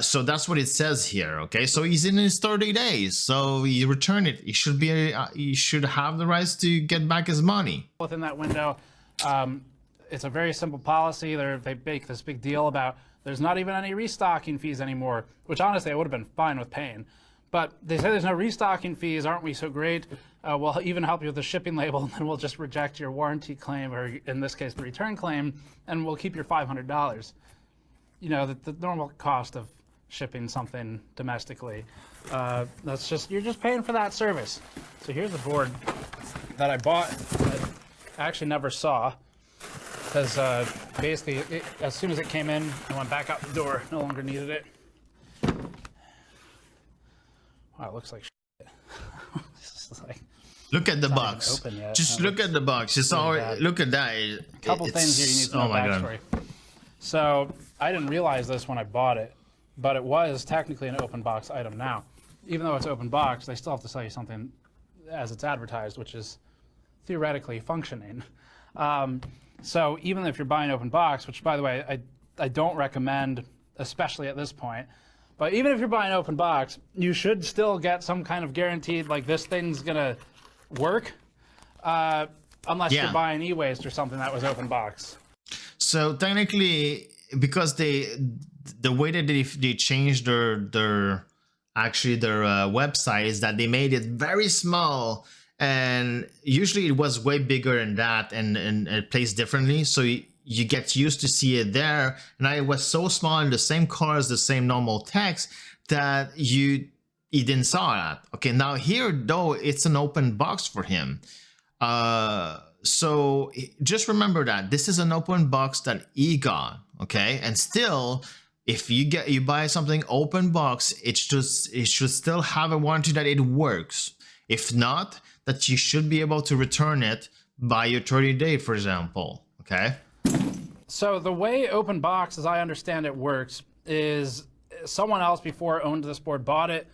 So that's what it says here. Okay, so he's in his 30 days, so he returned it. He should have the rights to get back his money within that window. It's a very simple policy. They make this big deal about there's not even any restocking fees anymore, which honestly I would have been fine with paying. But they say there's no restocking fees. Aren't we so great? We'll even help you with the shipping label, and then we'll just reject your warranty claim, or in this case the return claim, and we'll keep your $500. You know, the normal cost of shipping something domestically. That's just, you're just paying for that service. So here's the board that I bought that I actually never saw, because basically as soon as it came in, I went back out the door, no longer needed it. Wow, it looks like shit. Like, look at the box. Just look at the box. It's all right. Look at that. A couple things here you need to know backstory. So I didn't realize this when I bought it, but it was technically an open box item now. Even though it's open box, they still have to sell you something as it's advertised, which is theoretically functioning. So even if you're buying open box, which by the way, I don't recommend, especially at this point, but even if you're buying open box, you should still get some kind of guaranteed, like this thing's gonna work, unless you're buying e-waste or something that was open box. So technically, because the way that they changed their website is that they made it very small, and usually it was way bigger than that, and it plays differently. So you get used to see it there, and it was so small in the same colors, the same normal text, that you didn't saw that. Okay, now here though it's an open box for him. So just remember that this is an open box that he got. Okay, and still, if you buy something open box, it should still have a warranty that it works. If not, that you should be able to return it by your 30-day, for example. Okay. So the way open box, as I understand it, works is someone else before owned this board bought it.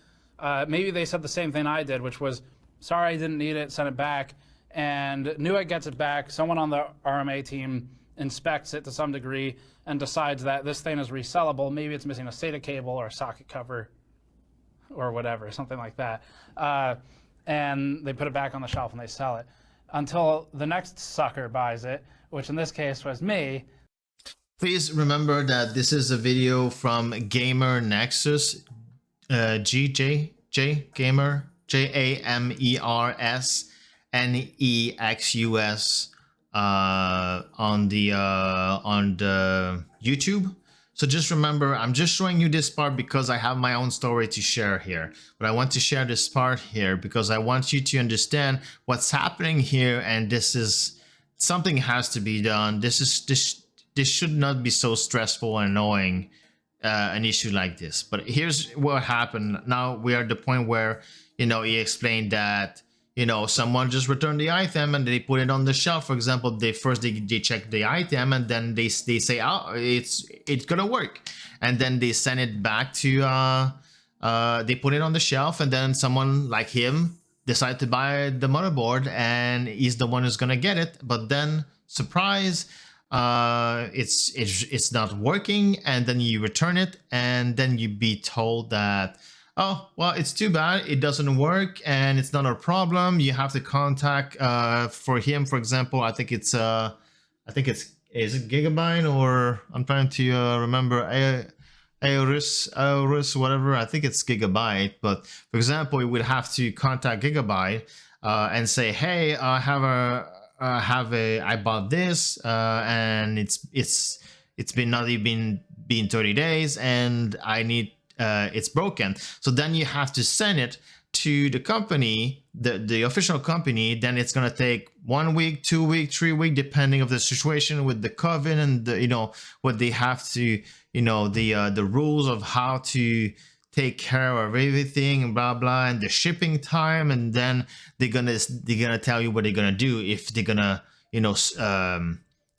Maybe they said the same thing I did, which was, sorry, I didn't need it, send it back. And Newegg gets it back. Someone on the RMA team inspects it to some degree and decides that this thing is resellable. Maybe it's missing a SATA cable or a socket cover or whatever, something like that. And they put it back on the shelf and they sell it until the next sucker buys it, which in this case was me. Please remember that this is a video from GamersNexus, Gamer, GamersNexus, on the YouTube. So just remember, I'm just showing you this part because I have my own story to share here. But I want to share this part here because I want you to understand what's happening here, and this is something has to be done. This should not be so stressful and annoying, an issue like this. But here's what happened. Now we are at the point where, you know, he explained that, you know, someone just returned the item and they put it on the shelf. For example, they check the item and then they say, oh, it's gonna work, and then they send it back to they put it on the shelf, and then someone like him decided to buy the motherboard and he's the one who's gonna get it. But then surprise, it's not working, and then you return it, and then you be told that, oh, well, it's too bad, it doesn't work and it's not a problem. You have to contact for him, for example, I think it's is it Gigabyte, or I'm trying to remember, Aorus, whatever. I think it's Gigabyte. But for example, you would have to contact Gigabyte and say, hey, I bought this and it's been not even been 30 days and I need it's broken. So then you have to send it to the company, the official company. Then it's gonna take 1 week, 2 weeks, 3 weeks, depending of the situation with the COVID and the, you know, what they have to, you know, the rules of how to take care of everything and blah blah, and the shipping time. And then they're gonna tell you what they're gonna do, if they're gonna, you know,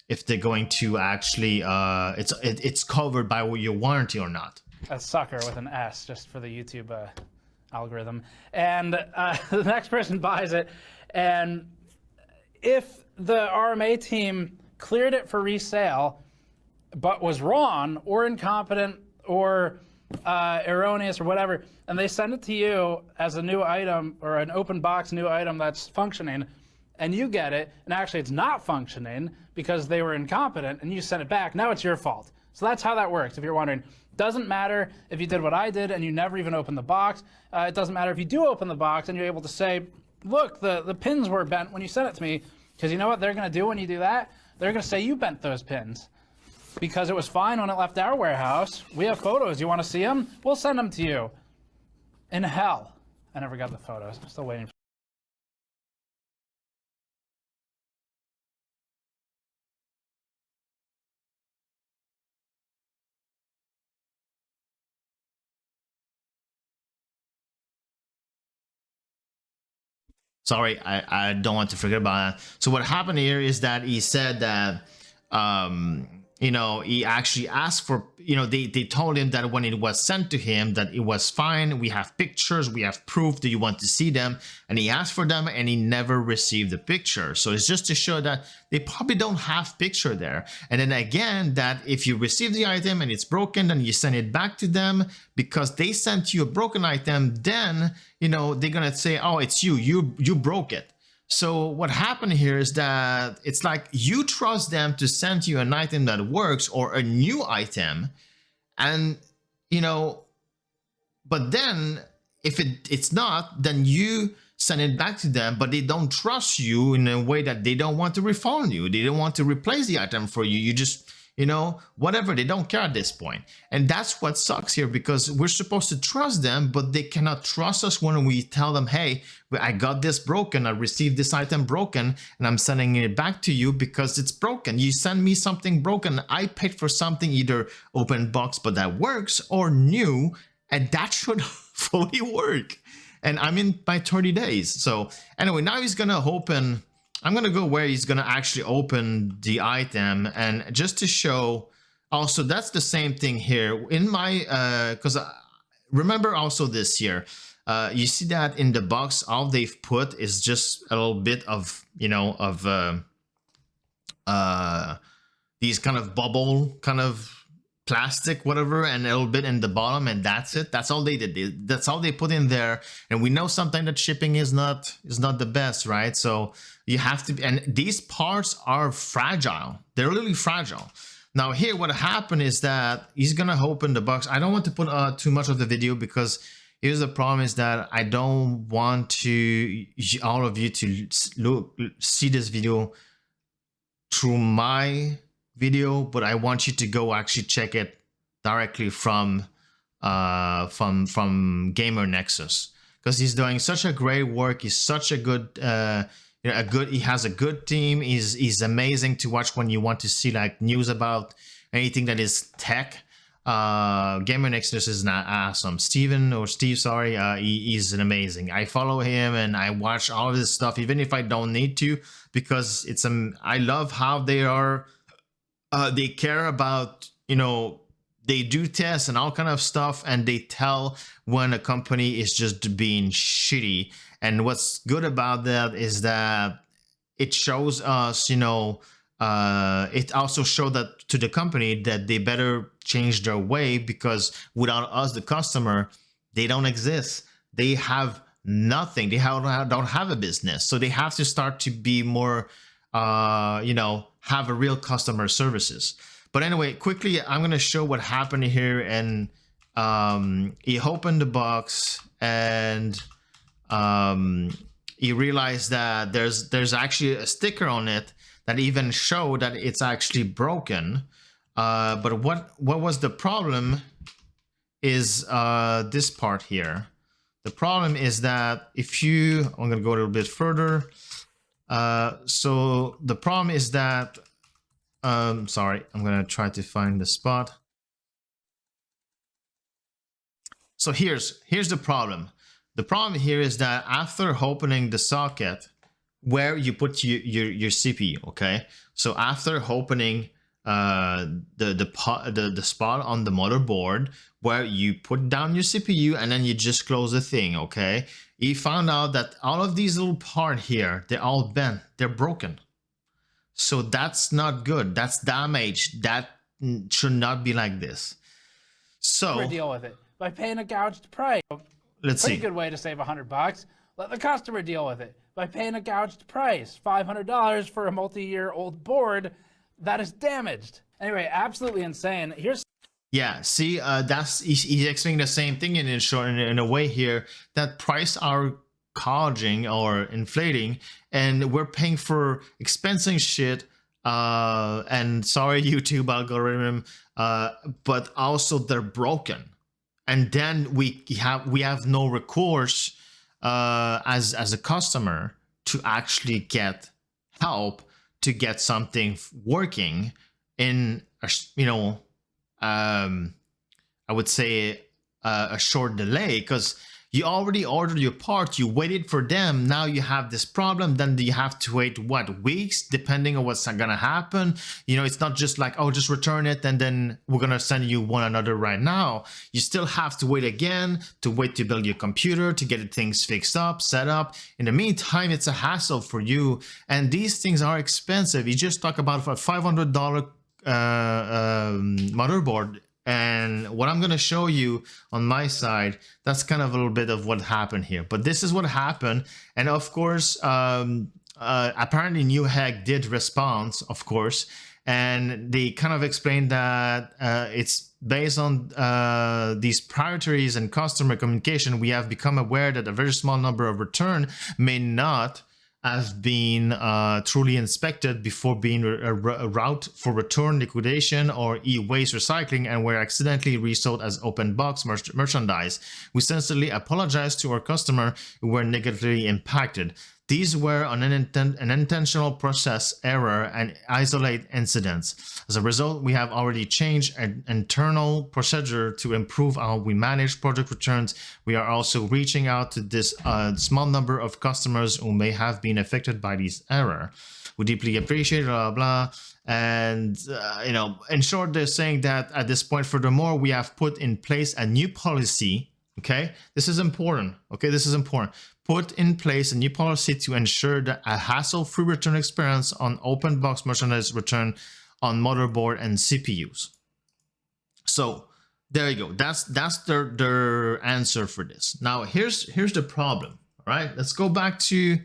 if they're going to actually it's covered by your warranty or not. A sucker with an S, just for the YouTube algorithm. And the next person buys it, and if the RMA team cleared it for resale but was wrong or incompetent or erroneous or whatever, and they send it to you as a new item or an open box new item that's functioning, and you get it, and actually it's not functioning because they were incompetent, and you send it back, now it's your fault. So that's how that works, if you're wondering. Doesn't matter if you did what I did and you never even opened the box. It doesn't matter if you do open the box and you're able to say, look, the pins were bent when you sent it to me. Because you know what they're going to do when you do that? They're going to say you bent those pins. Because it was fine when it left our warehouse. We have photos. You want to see them? We'll send them to you. In hell. I never got the photos. I'm still waiting. Sorry, I don't want to forget about that. So what happened here is that he said that, you know, he actually asked for, you know, they told him that when it was sent to him that it was fine. We have pictures, we have proof. Do you want to see them? And he asked for them and he never received the picture. So it's just to show that they probably don't have picture there. And then again, that if you receive the item and it's broken, then you send it back to them because they sent you a broken item. Then, you know, they're gonna say, oh, it's you broke it. So what happened here is that it's like you trust them to send you an item that works or a new item, and you know, but then if it's not, then you send it back to them, but they don't trust you in a way that they don't want to refund you. They don't want to replace the item for you. You just, you know, whatever, they don't care at this point. And that's what sucks here, because we're supposed to trust them, but they cannot trust us when we tell them, hey, I got this broken, I received this item broken, and I'm sending it back to you because it's broken. You send me something broken, I paid for something either open box but that works, or new, and that should fully work. And I'm in by 30 days. So anyway, now he's gonna open I'm gonna go where he's gonna actually open the item, and just to show. Also, that's the same thing here in my because remember also this here. You see that in the box, all they've put is just a little bit of, you know, of these kind of bubble kind of plastic, whatever, and a little bit in the bottom, and that's it. That's all they did. That's all they put in there. And we know something that shipping is not the best, right? So you have to, and these parts are fragile. They're really fragile. Now here, what happened is that he's gonna open the box. I don't want to put too much of the video, because here's the problem is that I don't want to all of you to see this video through my video, but I want you to go actually check it directly from GamersNexus, because he's doing such a great work. He's such a good he has a good team. He's amazing to watch when you want to see like news about anything that is tech. GamersNexus is not awesome. Steve, sorry, he's an amazing. I follow him and I watch all of this stuff, even if I don't need to, because it's I love how they are. They care about, you know, they do tests and all kind of stuff, and they tell when a company is just being shitty. And what's good about that is that it shows us, you know, it also showed that to the company that they better change their way, because without us, the customer, they don't exist. They have nothing. They don't have a business. So they have to start to be more, you know, have a real customer services. But anyway, quickly, I'm going to show what happened here. And he opened the box, and he realized that there's actually a sticker on it that even showed that it's actually broken. But what was the problem is this part here. The problem is that if you, I'm going to go a little bit further. So the problem is that, sorry, I'm going to try to find the spot. So here's the problem. The problem here is that after opening the socket where you put your CPU, okay? So after opening the spot on the motherboard where you put down your CPU and then you just close the thing, okay? He found out that all of these little parts here, they're all bent, they're broken. So that's not good. That's damage. That should not be like this. So deal with it by paying a gouged price. Let's see. Pretty good way to save $100. Let the customer deal with it by paying a gouged price, $500 for a multi-year-old board that is damaged. Anyway, absolutely insane. Here's yeah. See, that's he's explaining the same thing in a way here, that price are gouging or inflating, and we're paying for expensive shit. And sorry, YouTube algorithm, but also they're broken. And then we have no recourse as a customer to actually get help to get something working in a, you know, I would say a short delay, because you already ordered your part, you waited for them, now you have this problem, then you have to wait, what, weeks, depending on what's gonna happen. You know, it's not just like, oh, just return it and then we're gonna send you one another right now. You still have to wait again, to build your computer, to get things fixed up, set up. In the meantime, it's a hassle for you, and these things are expensive. You just talk about a $500 motherboard. And what I'm going to show you on my side, that's kind of a little bit of what happened here. But this is what happened. And of course, apparently Newegg did response, of course. And they kind of explained that it's based on these priorities and customer communication. We have become aware that a very small number of return may not have been truly inspected before being a route for return, liquidation, or e-waste recycling, and were accidentally resold as open box merchandise. We sincerely apologize to our customer who were negatively impacted. These were an intentional process error and isolate incidents. As a result, we have already changed an internal procedure to improve how we manage product returns. We are also reaching out to this small number of customers who may have been affected by this error. We deeply appreciate blah, blah, blah. And, in short, they're saying that at this point, furthermore, we have put in place a new policy. Okay, this is important. Okay, this is important. Put in place a new policy to ensure that a hassle-free return experience on open box merchandise return on motherboard and CPUs. So there you go. That's their answer for this. Now here's the problem. All right, let's go back to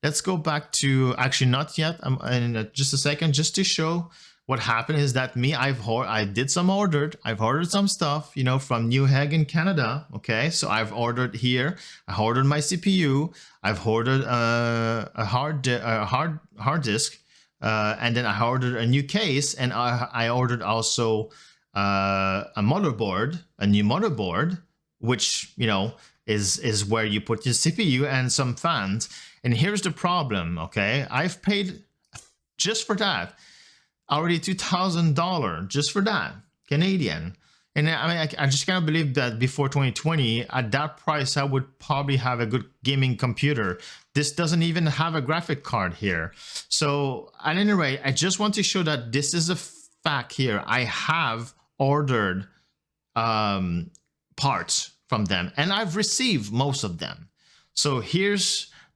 actually not yet. In just a second, just to show. What happened is that I've ordered some stuff, from Newegg in Canada. Okay, so I've ordered here. I ordered my CPU. I've ordered a hard disk, and then I ordered a new case, and I ordered also a motherboard, a new motherboard, which is where you put your CPU and some fans. And here's the problem. Okay, I've paid just for that. Already $2,000 just for that, Canadian. And I just can't believe that before 2020, at that price, I would probably have a good gaming computer. This doesn't even have a graphic card here. So at any rate, I just want to show that this is a fact here. I have ordered parts from them, and I've received most of them. So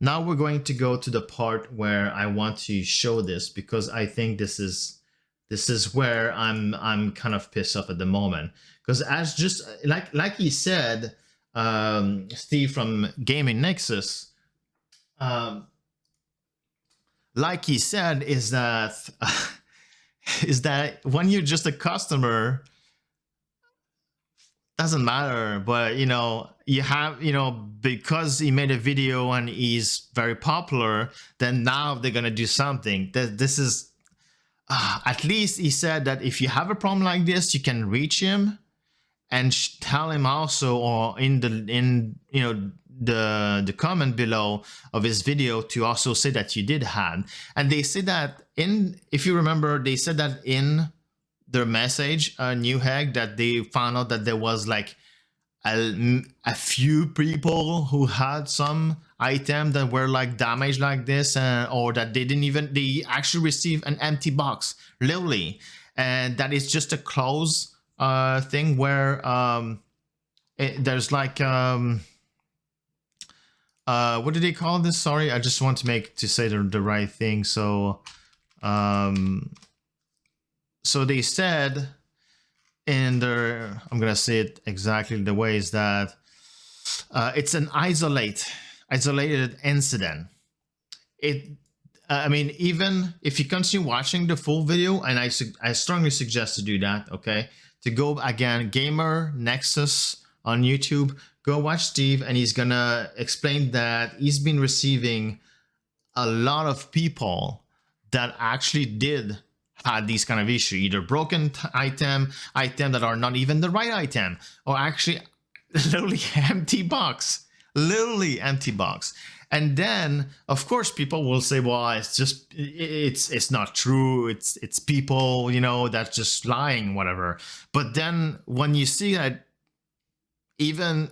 now we're going to go to the part where I want to show this, because I think this is where I'm kind of pissed off at the moment, because as just like he said, Steve from GamersNexus, like he said, is that when you're just a customer, doesn't matter, but you have because he made a video and he's very popular, then now they're gonna do something. This is at least he said that if you have a problem like this, you can reach him and tell him also, or in the comment below of his video, to also say that you did have. And they said that if you remember, they said that in their message, Newegg, that they found out that there was like a few people who had some item that were like damaged like this, or that they actually received an empty box, literally, and that is just a close thing where there's like what do they call this? Sorry, I just want to say the right thing. So so they said in their, I'm gonna say it exactly the way, is that it's an isolated incident. I mean, even if you continue watching the full video, and I strongly suggest to do that, okay, to go again, GamersNexus on YouTube, go watch Steve, and he's gonna explain that he's been receiving a lot of people that actually did had these kind of issue, either broken item that are not even the right item, or actually literally empty box. And then of course people will say, well, it's not true, it's people, that's just lying, whatever. But then when you see that even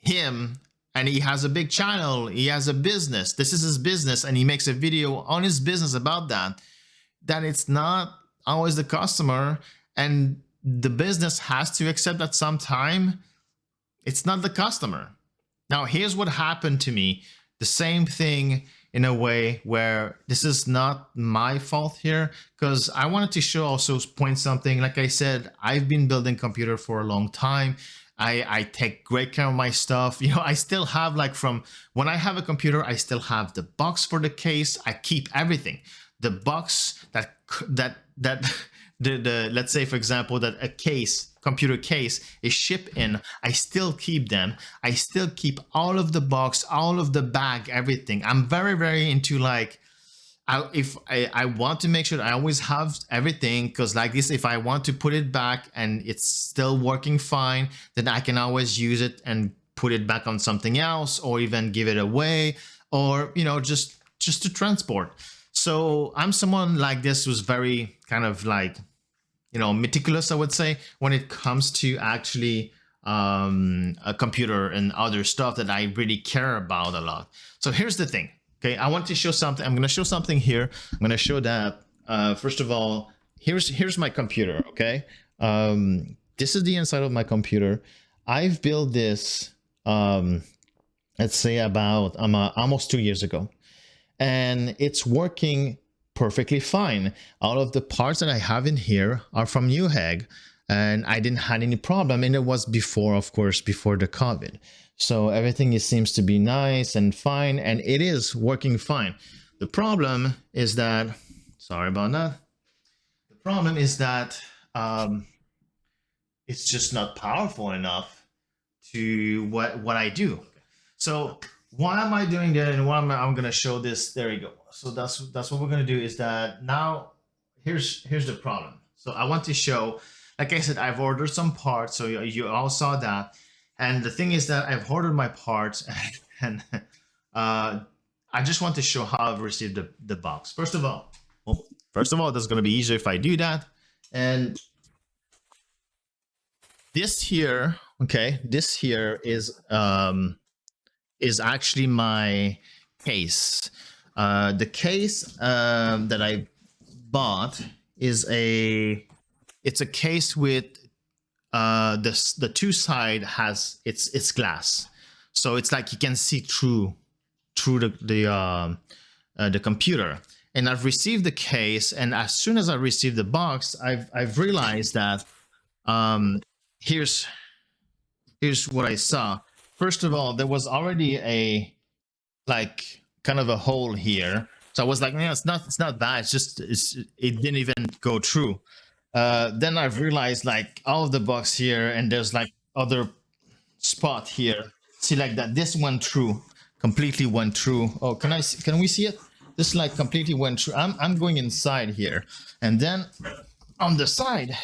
him, and he has a big channel, he has a business, this is his business, and he makes a video on his business about that it's not always the customer, and the business has to accept that sometime it's not the customer. Now, here's what happened to me. The same thing in a way where this is not my fault here, because I wanted to show also point something. Like I said, I've been building computer for a long time. I take great care of my stuff. I still have, like, from when I have a computer, I still have the box for the case. I keep everything. The box that let's say, for example, that a computer case is shipped in, I still keep them. I still keep all of the box, all of the bag, everything. I'm very, very into, like, if I want to make sure that I always have everything, because like this, if I want to put it back and it's still working fine, then I can always use it and put it back on something else, or even give it away, or just just to transport. So I'm someone like this who's very kind of like, you know, meticulous, I would say, when it comes to actually a computer and other stuff that I really care about a lot. So here's the thing. Okay, I want to show something. I'm going to show something here. I'm going to show that first of all, here's my computer. Okay, this is the inside of my computer. I've built this, let's say about almost 2 years ago, and it's working perfectly fine. All of the parts that I have in here are from Newegg, and I didn't have any problem. And it was before, of course, before the COVID. So everything seems to be nice and fine, and it is working fine. The problem is that, sorry about that. The problem is that it's just not powerful enough to what I do. So why am I doing that, and why I'm going to show this? There you go. So that's what we're going to do, is that now here's the problem. So I want to show, like I said, I've ordered some parts, so you all saw that. And the thing is that I've ordered my parts, and I just want to show how I've received the box. First of all, that's going to be easier if I do that. And this here, okay, this here is actually my case. The case that I bought is it's a case with the two side has it's glass, so it's like you can see through the computer. And I've received the case, and as soon as I received the box, I've realized that here's what I saw. First of all, there was already a like kind of a hole here, so I was like, it's not bad. It's just it didn't even go through. Then I've realized like all of the box here, and there's like other spot here. See, like that, this went through, completely went through. Oh, can we see it? This like completely went through. I'm going inside here, and then on the side,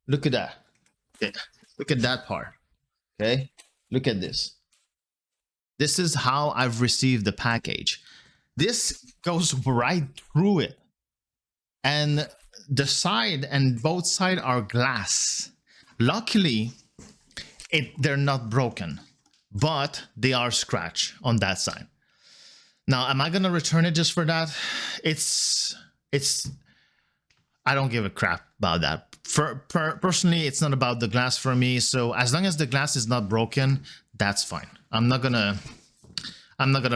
look at that. Okay. Look at that part. Okay, look at this. This is how I've received the package. This goes right through it, and the side and both sides are glass. Luckily, they're not broken, but they are scratched on that side. Now, am I gonna return it just for that? I don't give a crap about that. Personally, it's not about the glass for me. So as long as the glass is not broken, that's fine. I'm not gonna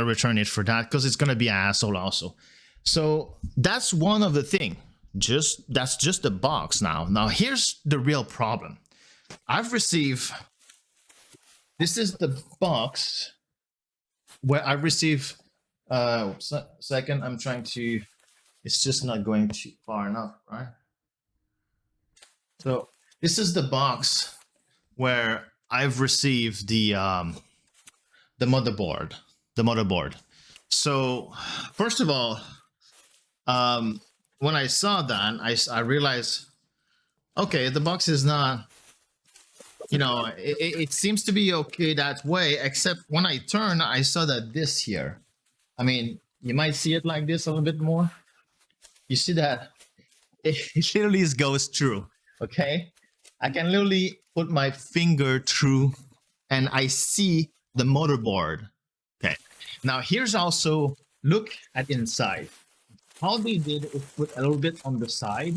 return it for that, because it's gonna be an asshole also. So that's one of the thing. That's just the box now. Now here's the real problem. I've received, this is the box where I receive second, I'm trying to, it's just not going too far enough, right? So this is the box where I've received the motherboard. So first of all, when I saw that, I realized, okay, the box is not, you know, it seems to be okay that way, except when I turned, I saw that this here, I mean, you might see it like this a little bit more. You see that it literally goes through, okay? I can literally put my finger through and I see the motherboard. Okay, now here's also, look at inside. All they did is put a little bit on the side,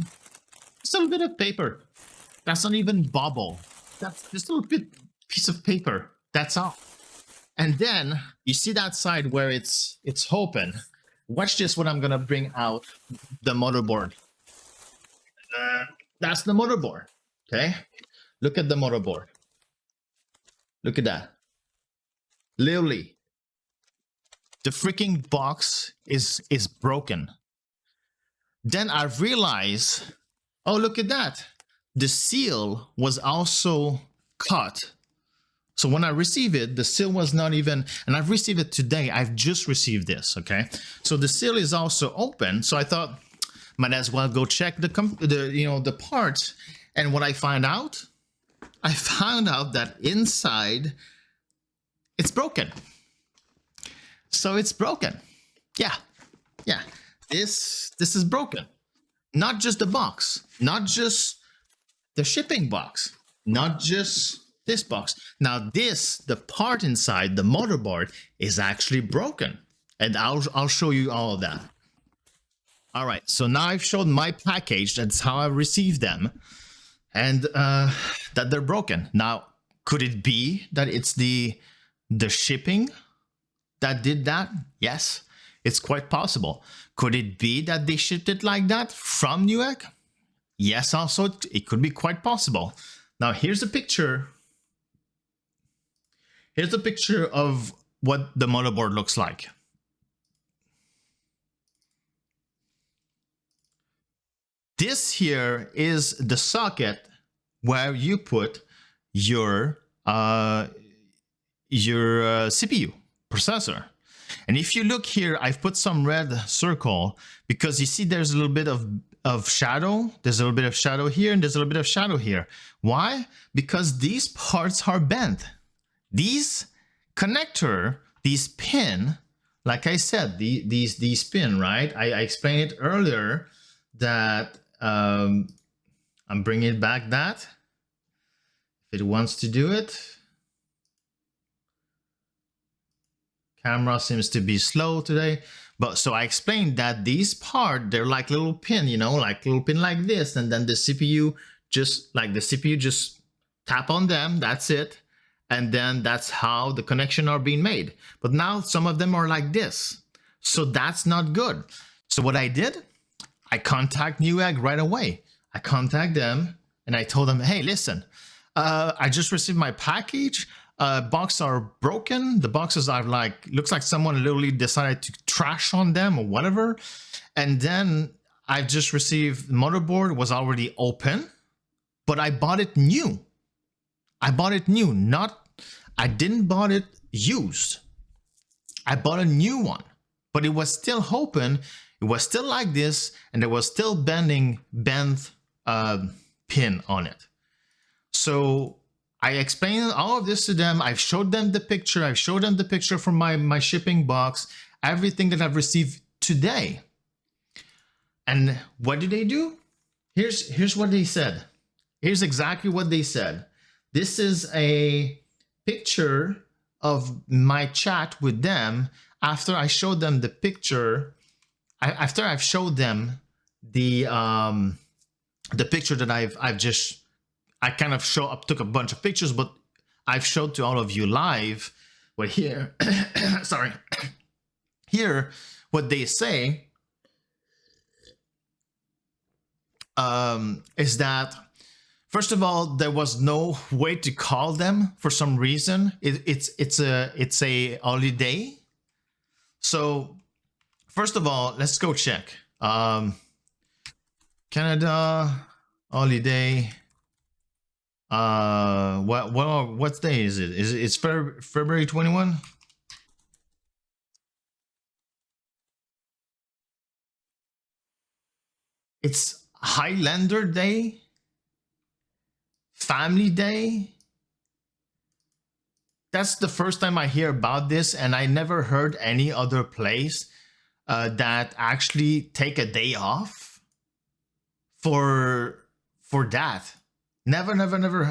just a little bit of paper. That's not even bubble. That's just a little bit piece of paper. That's all. And then you see that side where it's open. Watch this, what I'm gonna bring out the motherboard. That's the motherboard. Okay, look at the motherboard. Look at that. Literally, the freaking box is broken. Then I realized, oh, look at that. The seal was also cut. So when I received it, the seal was not even, and I've received it today. I've just received this, okay? So the seal is also open. So I thought, might as well go check the parts. And what I found out that inside, it's broken. So it's broken. Yeah, yeah. This is broken. Not just the box, not just the shipping box, not just this box. Now this, the part inside the motherboard is actually broken. And I'll show you all of that. All right, so now I've shown my package. That's how I received them. And that they're broken. Now, could it be that it's the shipping that did that? Yes, it's quite possible. Could it be that they shipped it like that from Newegg? Yes, also, it could be quite possible. Now, here's a picture. Here's a picture of what the motherboard looks like. This here is the socket where you put your CPU processor. And if you look here, I've put some red circle because you see there's a little bit of shadow. There's a little bit of shadow here and there's a little bit of shadow here. Why? Because these parts are bent. These connector, these pin, like I said, these pin, right? I explained it earlier that I'm bringing it back that if it wants to do it. Camera seems to be slow today, but so I explained that these part, they're like little pin, you know, like little pin like this, and then the CPU just tap on them, that's it, and then that's how the connection are being made. But now some of them are like this, so that's not good. So what I did, I contact Newegg right away. I contact them and I told them, hey, listen, I just received my package. Boxes are broken. The boxes are like, looks like someone literally decided to trash on them or whatever. And then I just received the motherboard, was already open, but I bought it new. I bought it new, I didn't bought it used. I bought a new one, but it was still open. It was still like this, and there was still bent pin on it. So I explained all of this to them. I've showed them the picture. I've showed them the picture from my shipping box, everything that I've received today. And what did they do? Here's what they said. Here's exactly what they said. This is a picture of my chat with them after I showed them the picture. After I've showed them the picture that I kind of took a bunch of pictures, but I've showed to all of you live. But here, sorry, here, what they say is that, first of all, there was no way to call them for some reason. It's a holiday. So first of all, let's go check. Canada holiday. What day is it? It's February 21? It's Highlander Day, Family Day. That's the first time I hear about this, and I never heard any other place that actually take a day off for that. Never.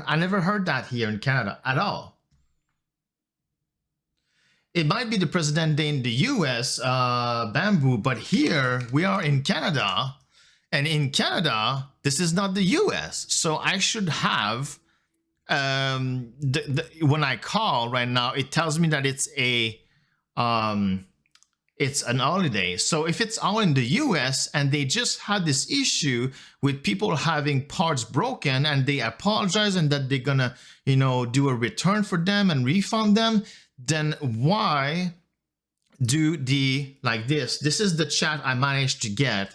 I never heard that here in Canada at all. It might be the President Day in the US, Bamboo, but here we are in Canada, and in Canada, this is not the US. So I should have, when I call right now, it tells me that it's an holiday. So if it's all in the US and they just had this issue with people having parts broken and they apologize and that they're gonna, do a return for them and refund them, then why do like this? This is the chat I managed to get.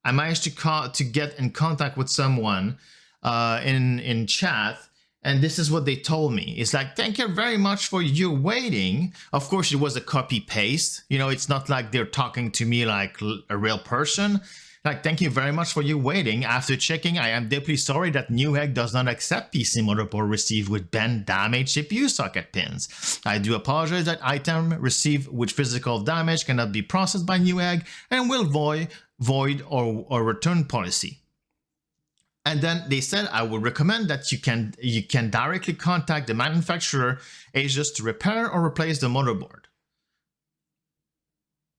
I managed to get in contact with someone in chat. And this is what they told me. It's like, thank you very much for your waiting. Of course, it was a copy paste. It's not like they're talking to me like a real person. Like, thank you very much for you waiting. After checking, I am deeply sorry that Newegg does not accept PC motherboard received with bent, damaged CPU socket pins. I do apologize that item received with physical damage cannot be processed by Newegg and will void or return policy. And then they said, I would recommend that you can directly contact the manufacturer Asus to repair or replace the motherboard.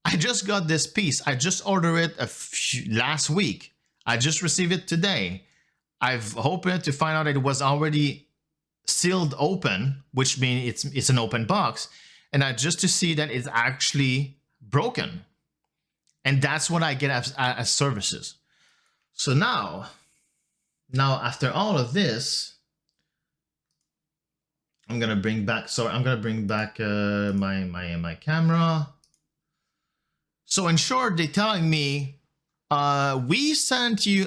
I just got this piece. I just ordered it last week. I just received it today. I've opened it to find out it was already sealed open, which means it's an open box. And just to see that it's actually broken. And that's what I get as services. So now after all of this, I'm gonna bring back my camera. So in short, they're telling me, we sent you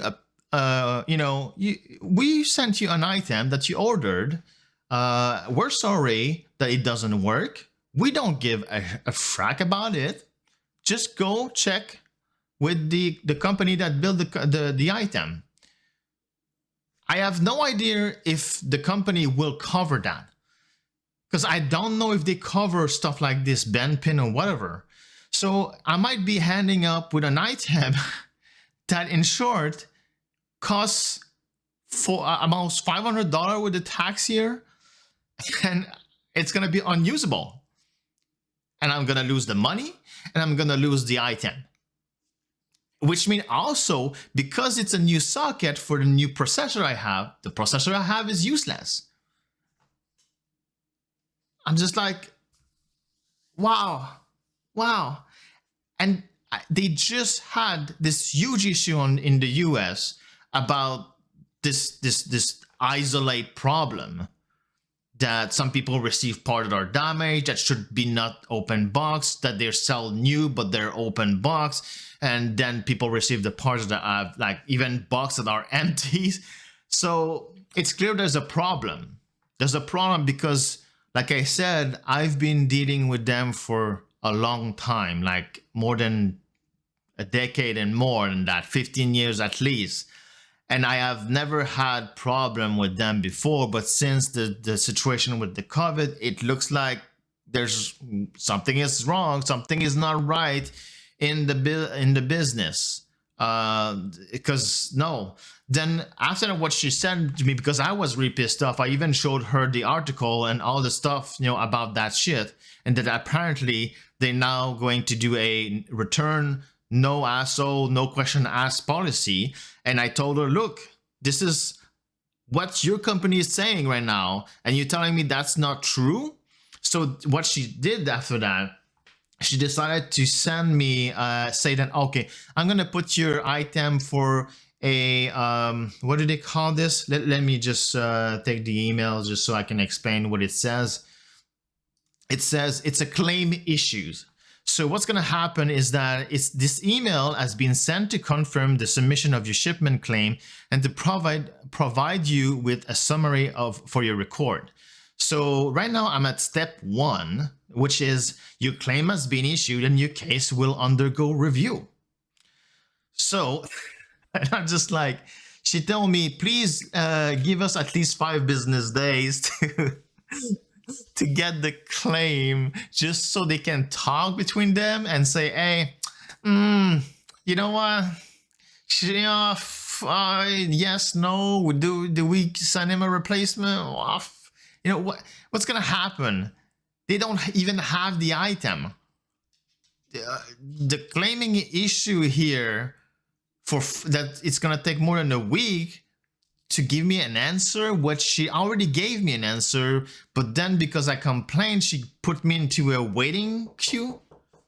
we sent you an item that you ordered. We're sorry that it doesn't work. We don't give a frack about it. Just go check with the company that built the item. I have no idea if the company will cover that, because I don't know if they cover stuff like this, bend pin or whatever. So I might be ending up with an item that, in short, costs for almost $500 with the tax here, and it's gonna be unusable. And I'm gonna lose the money, and I'm gonna lose the item. Which means also, because it's a new socket for the new processor I have, the processor I have is useless. I'm just like, wow. And they just had this huge issue in the US about this isolate problem, that some people receive part that are damaged, that should be not open box, that they're sell new but they're open box, and then people receive the parts that have like even boxes that are empty. So it's clear there's a problem. There's a problem because, like I said, I've been dealing with them for a long time, like more than a decade and more than that, 15 years at least. And I have never had problem with them before, but since the situation with the COVID, it looks like there's something is wrong, something is not right in the business. Because no, then after what she said to me, because I was really pissed off, I even showed her the article and all the stuff, about that shit, and that apparently they're now going to do a return no asshole, no question asked policy. And I told her, look, this is what your company is saying right now, and you're telling me that's not true. So what she did after that, she decided to send me, say that, okay, I'm gonna put your item for a, what do they call this? Let me just take the email just so I can explain what it says. It says it's a claim issues. So what's going to happen is that this email has been sent to confirm the submission of your shipment claim and to provide you with a summary for your record. So right now I'm at step 1, which is your claim has been issued and your case will undergo review. So I'm just like, she told me, please give us at least 5 business days to get the claim, just so they can talk between them and say, hey, you know what? Yes, no, do we send him a replacement? What's gonna happen? They don't even have the item. The claiming issue here for that it's gonna take more than a week to give me an answer, what she already gave me an answer, but then because I complained, she put me into a waiting queue.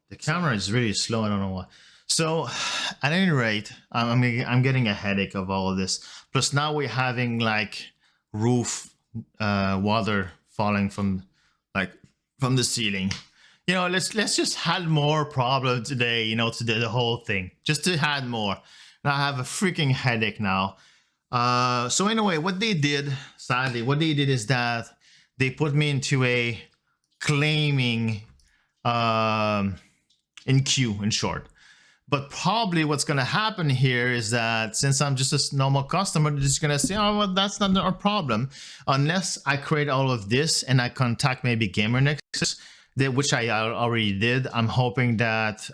The camera is really slow, I don't know why. So at any rate, I'm getting a headache of all of this. Plus now we're having like roof water falling from the ceiling. Let's just add more problem today, to the whole thing, just to add more. And I have a freaking headache now. So anyway, what they did, sadly, is that they put me into a claiming in queue, in short. But probably what's going to happen here is that since I'm just a normal customer, they're just going to say, oh, well, that's not our problem. Unless I create all of this and I contact maybe GamerNexus, which I already did. I'm hoping that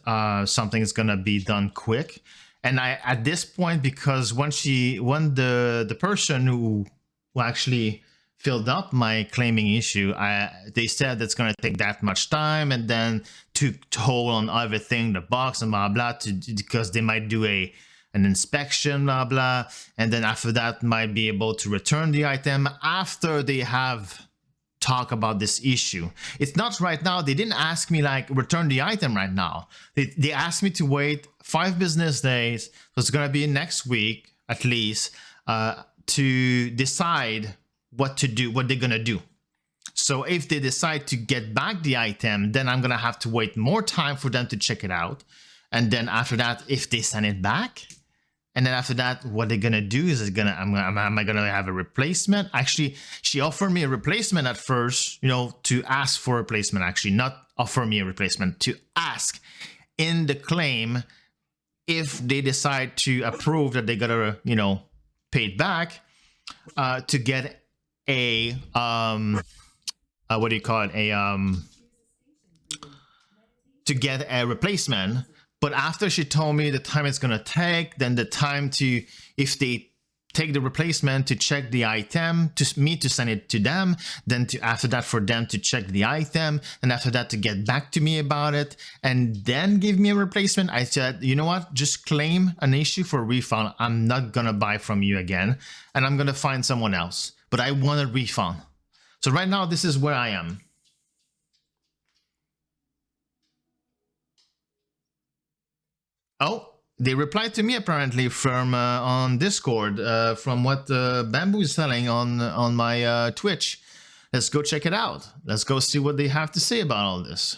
something is going to be done quick. And at this point, because when the person who actually filled up my claiming issue, they said it's going to take that much time, and then to hold on everything, the box and blah blah, because they might do an inspection, blah blah, and then after that might be able to return the item after they have talk about this issue. It's not right now. They didn't ask me like return the item right now. They asked me to wait 5 business days, so it's going to be next week at least, to decide what to do, what they're gonna do. So if they decide to get back the item, then I'm gonna have to wait more time for them to check it out. And then after that, if they send it back, and then after that, what they're gonna do is am I gonna have a replacement? Actually, she offered me a replacement at first, you know, to ask for a replacement, actually, not offer me a replacement, to ask in the claim if they decide to approve that they gotta, you know, pay it back, to get a what do you call it, to get a replacement. But after she told me the time it's gonna take, then the time to, if they take the replacement, to check the item, to me to send it to them, then to after that for them to check the item, and after that to get back to me about it, and then give me a replacement. I said, you know what, just claim an issue for refund. I'm not gonna buy from you again, and I'm gonna find someone else, but I want a refund. So right now, this is where I am. Oh, they replied to me apparently from on Discord, from what Bamboo is selling on my Twitch. Let's go check it out. Let's go see what they have to say about all this.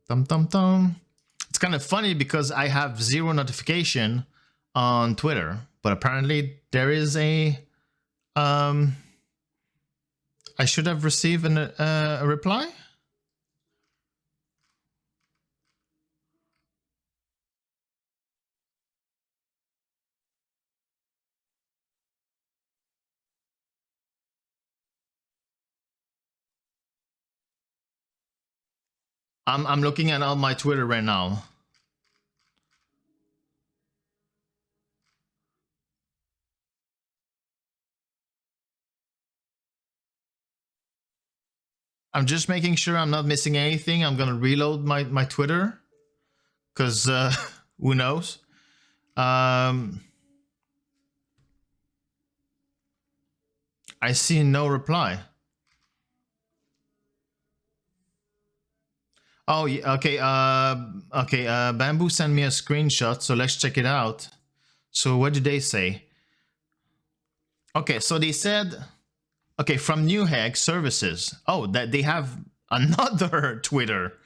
It's kind of funny because I have 0 notification on Twitter, but apparently there is a I should have received a reply. I'm looking at all my Twitter right now. I'm just making sure I'm not missing anything. I'm gonna reload my Twitter, because who knows? I see no reply. Oh, yeah, okay. Okay. Bamboo sent me a screenshot, so let's check it out. So what did they say? Okay, so they said, okay, from Newegg Services. Oh, that they have another Twitter.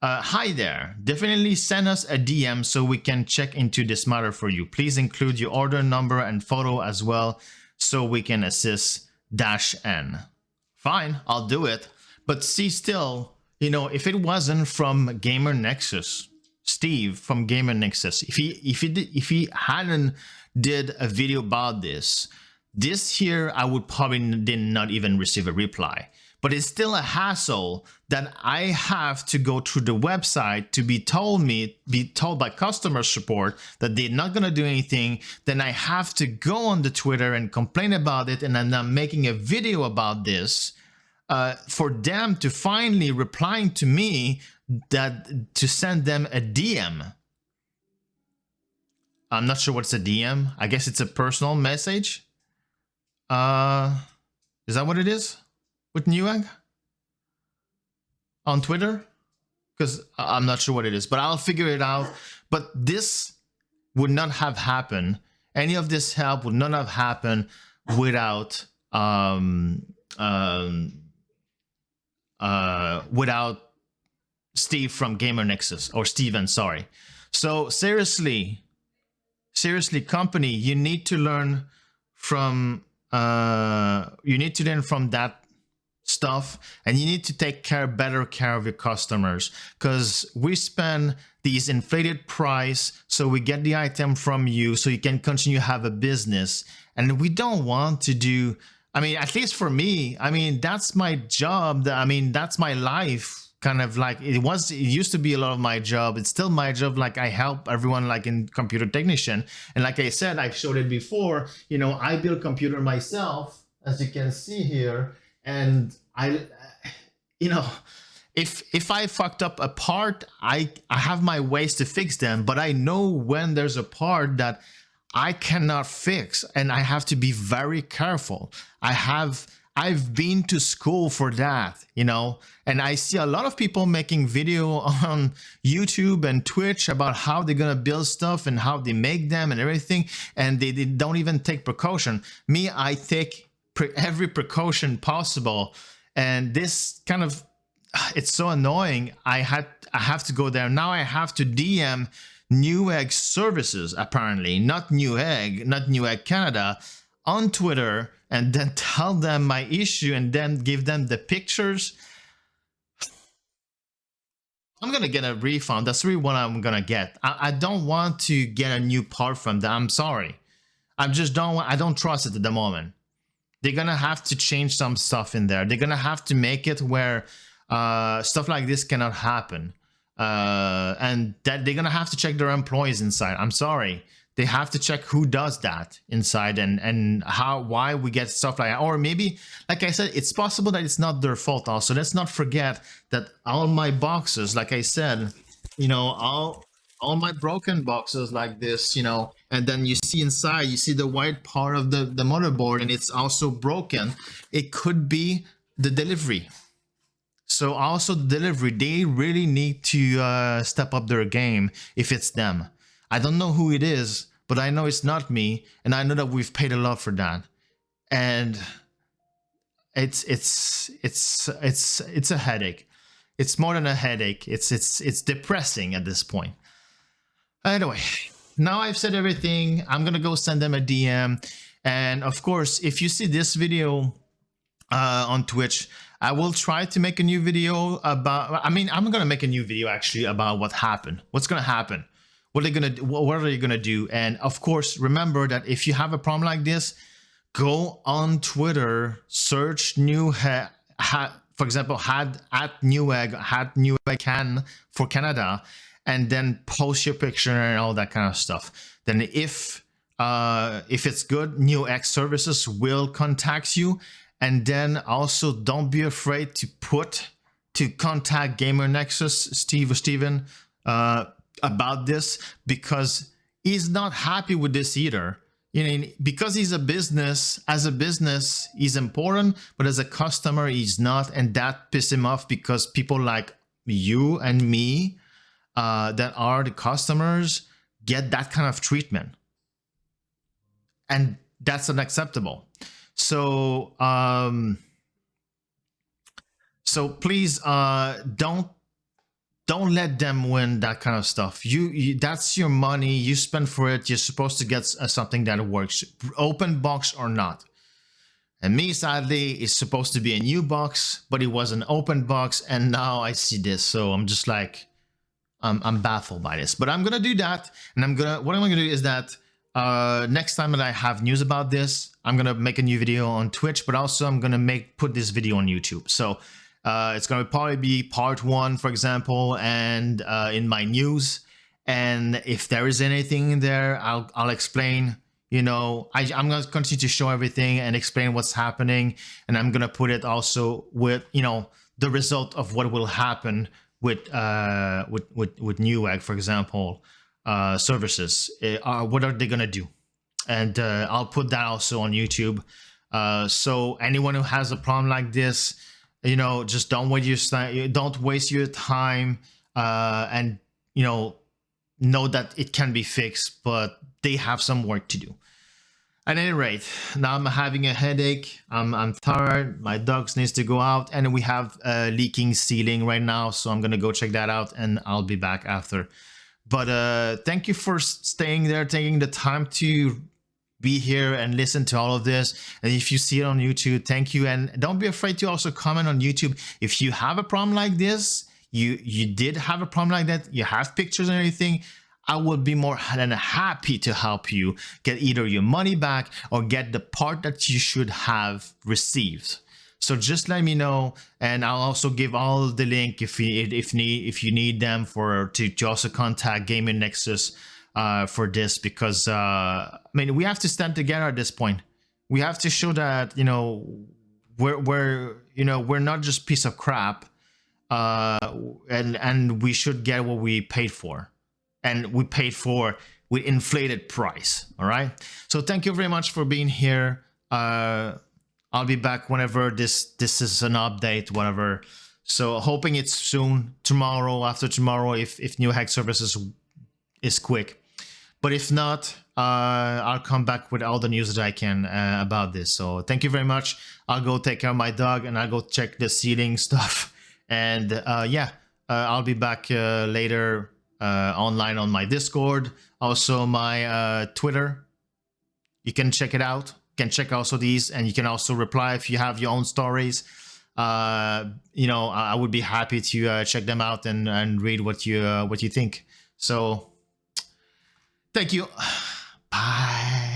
Hi there. Definitely send us a DM so we can check into this matter for you. Please include your order number and photo as well, so we can assist -N. Fine, I'll do it. But see, still, you know, if it wasn't from GamerNexus, Steve from GamerNexus, if he hadn't did a video about this here, I would probably did not even receive a reply. But it's still a hassle that I have to go through the website to be told by customer support that they're not gonna do anything. Then I have to go on the Twitter and complain about it, and then I'm making a video about this, for them to finally replying to me that to send them a DM. I'm not sure what's a DM. I guess it's a personal message. Is that what it is with Newegg on Twitter? Because I'm not sure what it is, but I'll figure it out. But this would not have happened. Any of this help would not have happened without without Steve from GamerNexus, or Steven, sorry. So seriously, company, you need to learn from that stuff, and you need to take better care of your customers, because we spend these inflated price so we get the item from you so you can continue to have a business. And we don't want to do, I mean, at least for me, I mean, that's my job. I mean, that's my life. Kind of like it used to be a lot of my job. It's still my job. Like I help everyone like in computer technician. And like I said, I've showed it before, you know, I build computer myself, as you can see here. And I, you know, if I fucked up a part, I have my ways to fix them, but I know when there's a part that I cannot fix and I have to be very careful. I've been to school for that, you know, and I see a lot of people making video on YouTube and Twitch about how they're gonna build stuff and how they make them and everything, and they don't even take precaution. Me, I take every precaution possible, and this kind of, it's so annoying. I have to go there now. I have to DM Newegg services, apparently, not Newegg, not Newegg Canada, on Twitter, and then tell them my issue and then give them the pictures. I'm gonna get a refund. That's really what I'm gonna get. I don't want to get a new part from them. I'm sorry. I don't trust it at the moment. They're gonna have to change some stuff in there. They're gonna have to make it where stuff like this cannot happen. And that they're gonna have to check their employees inside. I'm sorry. They have to check who does that inside and why we get stuff like that. Or maybe, like I said, it's possible that it's not their fault also. Let's not forget that all my boxes, like I said, you know, all my broken boxes like this, you know, and then you see inside, you see the white part of the motherboard, and it's also broken. It could be the delivery. So also the delivery, they really need to step up their game if it's them. I don't know who it is, but I know it's not me, and I know that we've paid a lot for that. And it's a headache. It's more than a headache. It's depressing at this point. Anyway, now I've said everything. I'm gonna go send them a DM, and of course, if you see this video on Twitch, I will try to make a new video about, I mean, I'm gonna make a new video actually about what happened, what's gonna happen, what are they gonna do. And of course, remember that if you have a problem like this, go on Twitter, search for example, at Newegg Can for Canada, and then post your picture and all that kind of stuff. Then if it's good, Newegg services will contact you. And then also don't be afraid to contact GamersNexus, Steven, about this, because he's not happy with this either. You know, because he's a business, as a business, he's important, but as a customer, he's not. And that pisses him off, because people like you and me that are the customers get that kind of treatment. And that's unacceptable. So so please don't let them win that kind of stuff. You that's your money, you spend for it. You're supposed to get something that works, open box or not. And me, sadly, it's supposed to be a new box, but it was an open box, and now I see this. So I'm just like, I'm baffled by this. But I'm gonna do that, and what I'm gonna do is that next time that I have news about this, I'm gonna make a new video on Twitch, but also I'm gonna put this video on YouTube. So it's gonna probably be part 1, for example, and in my news. And if there is anything in there, I'll explain. You know, I'm gonna continue to show everything and explain what's happening, and I'm gonna put it also with, you know, the result of what will happen with Newegg, for example. Services, what are they gonna do? And I'll put that also on YouTube. So anyone who has a problem like this, you know, just don't waste your time, and you know that it can be fixed, but they have some work to do. At any rate, now I'm having a headache. I'm tired. My dogs needs to go out, and we have a leaking ceiling right now, so I'm gonna go check that out, and I'll be back after. But thank you for staying there, taking the time to be here and listen to all of this. And if you see it on YouTube, thank you. And don't be afraid to also comment on YouTube. If you have a problem like this, you did have a problem like that, you have pictures and everything, I would be more than happy to help you get either your money back or get the part that you should have received. So just let me know, and I'll also give all the link if you need them to also contact GamersNexus for this, because I mean, we have to stand together at this point. We have to show that we're not just piece of crap, and we should get what we paid for, and we paid for with inflated price. All right. So thank you very much for being here. I'll be back whenever this is an update, whatever. So hoping it's soon, tomorrow, after tomorrow, if Newegg services is quick. But if not, I'll come back with all the news that I can about this. So thank you very much. I'll go take care of my dog, and I'll go check the seating stuff. And yeah, I'll be back later online on my Discord, also my Twitter. You can check it out. You can check also these, and you can also reply if you have your own stories. I would be happy to check them out and read what you think. So thank you. Bye.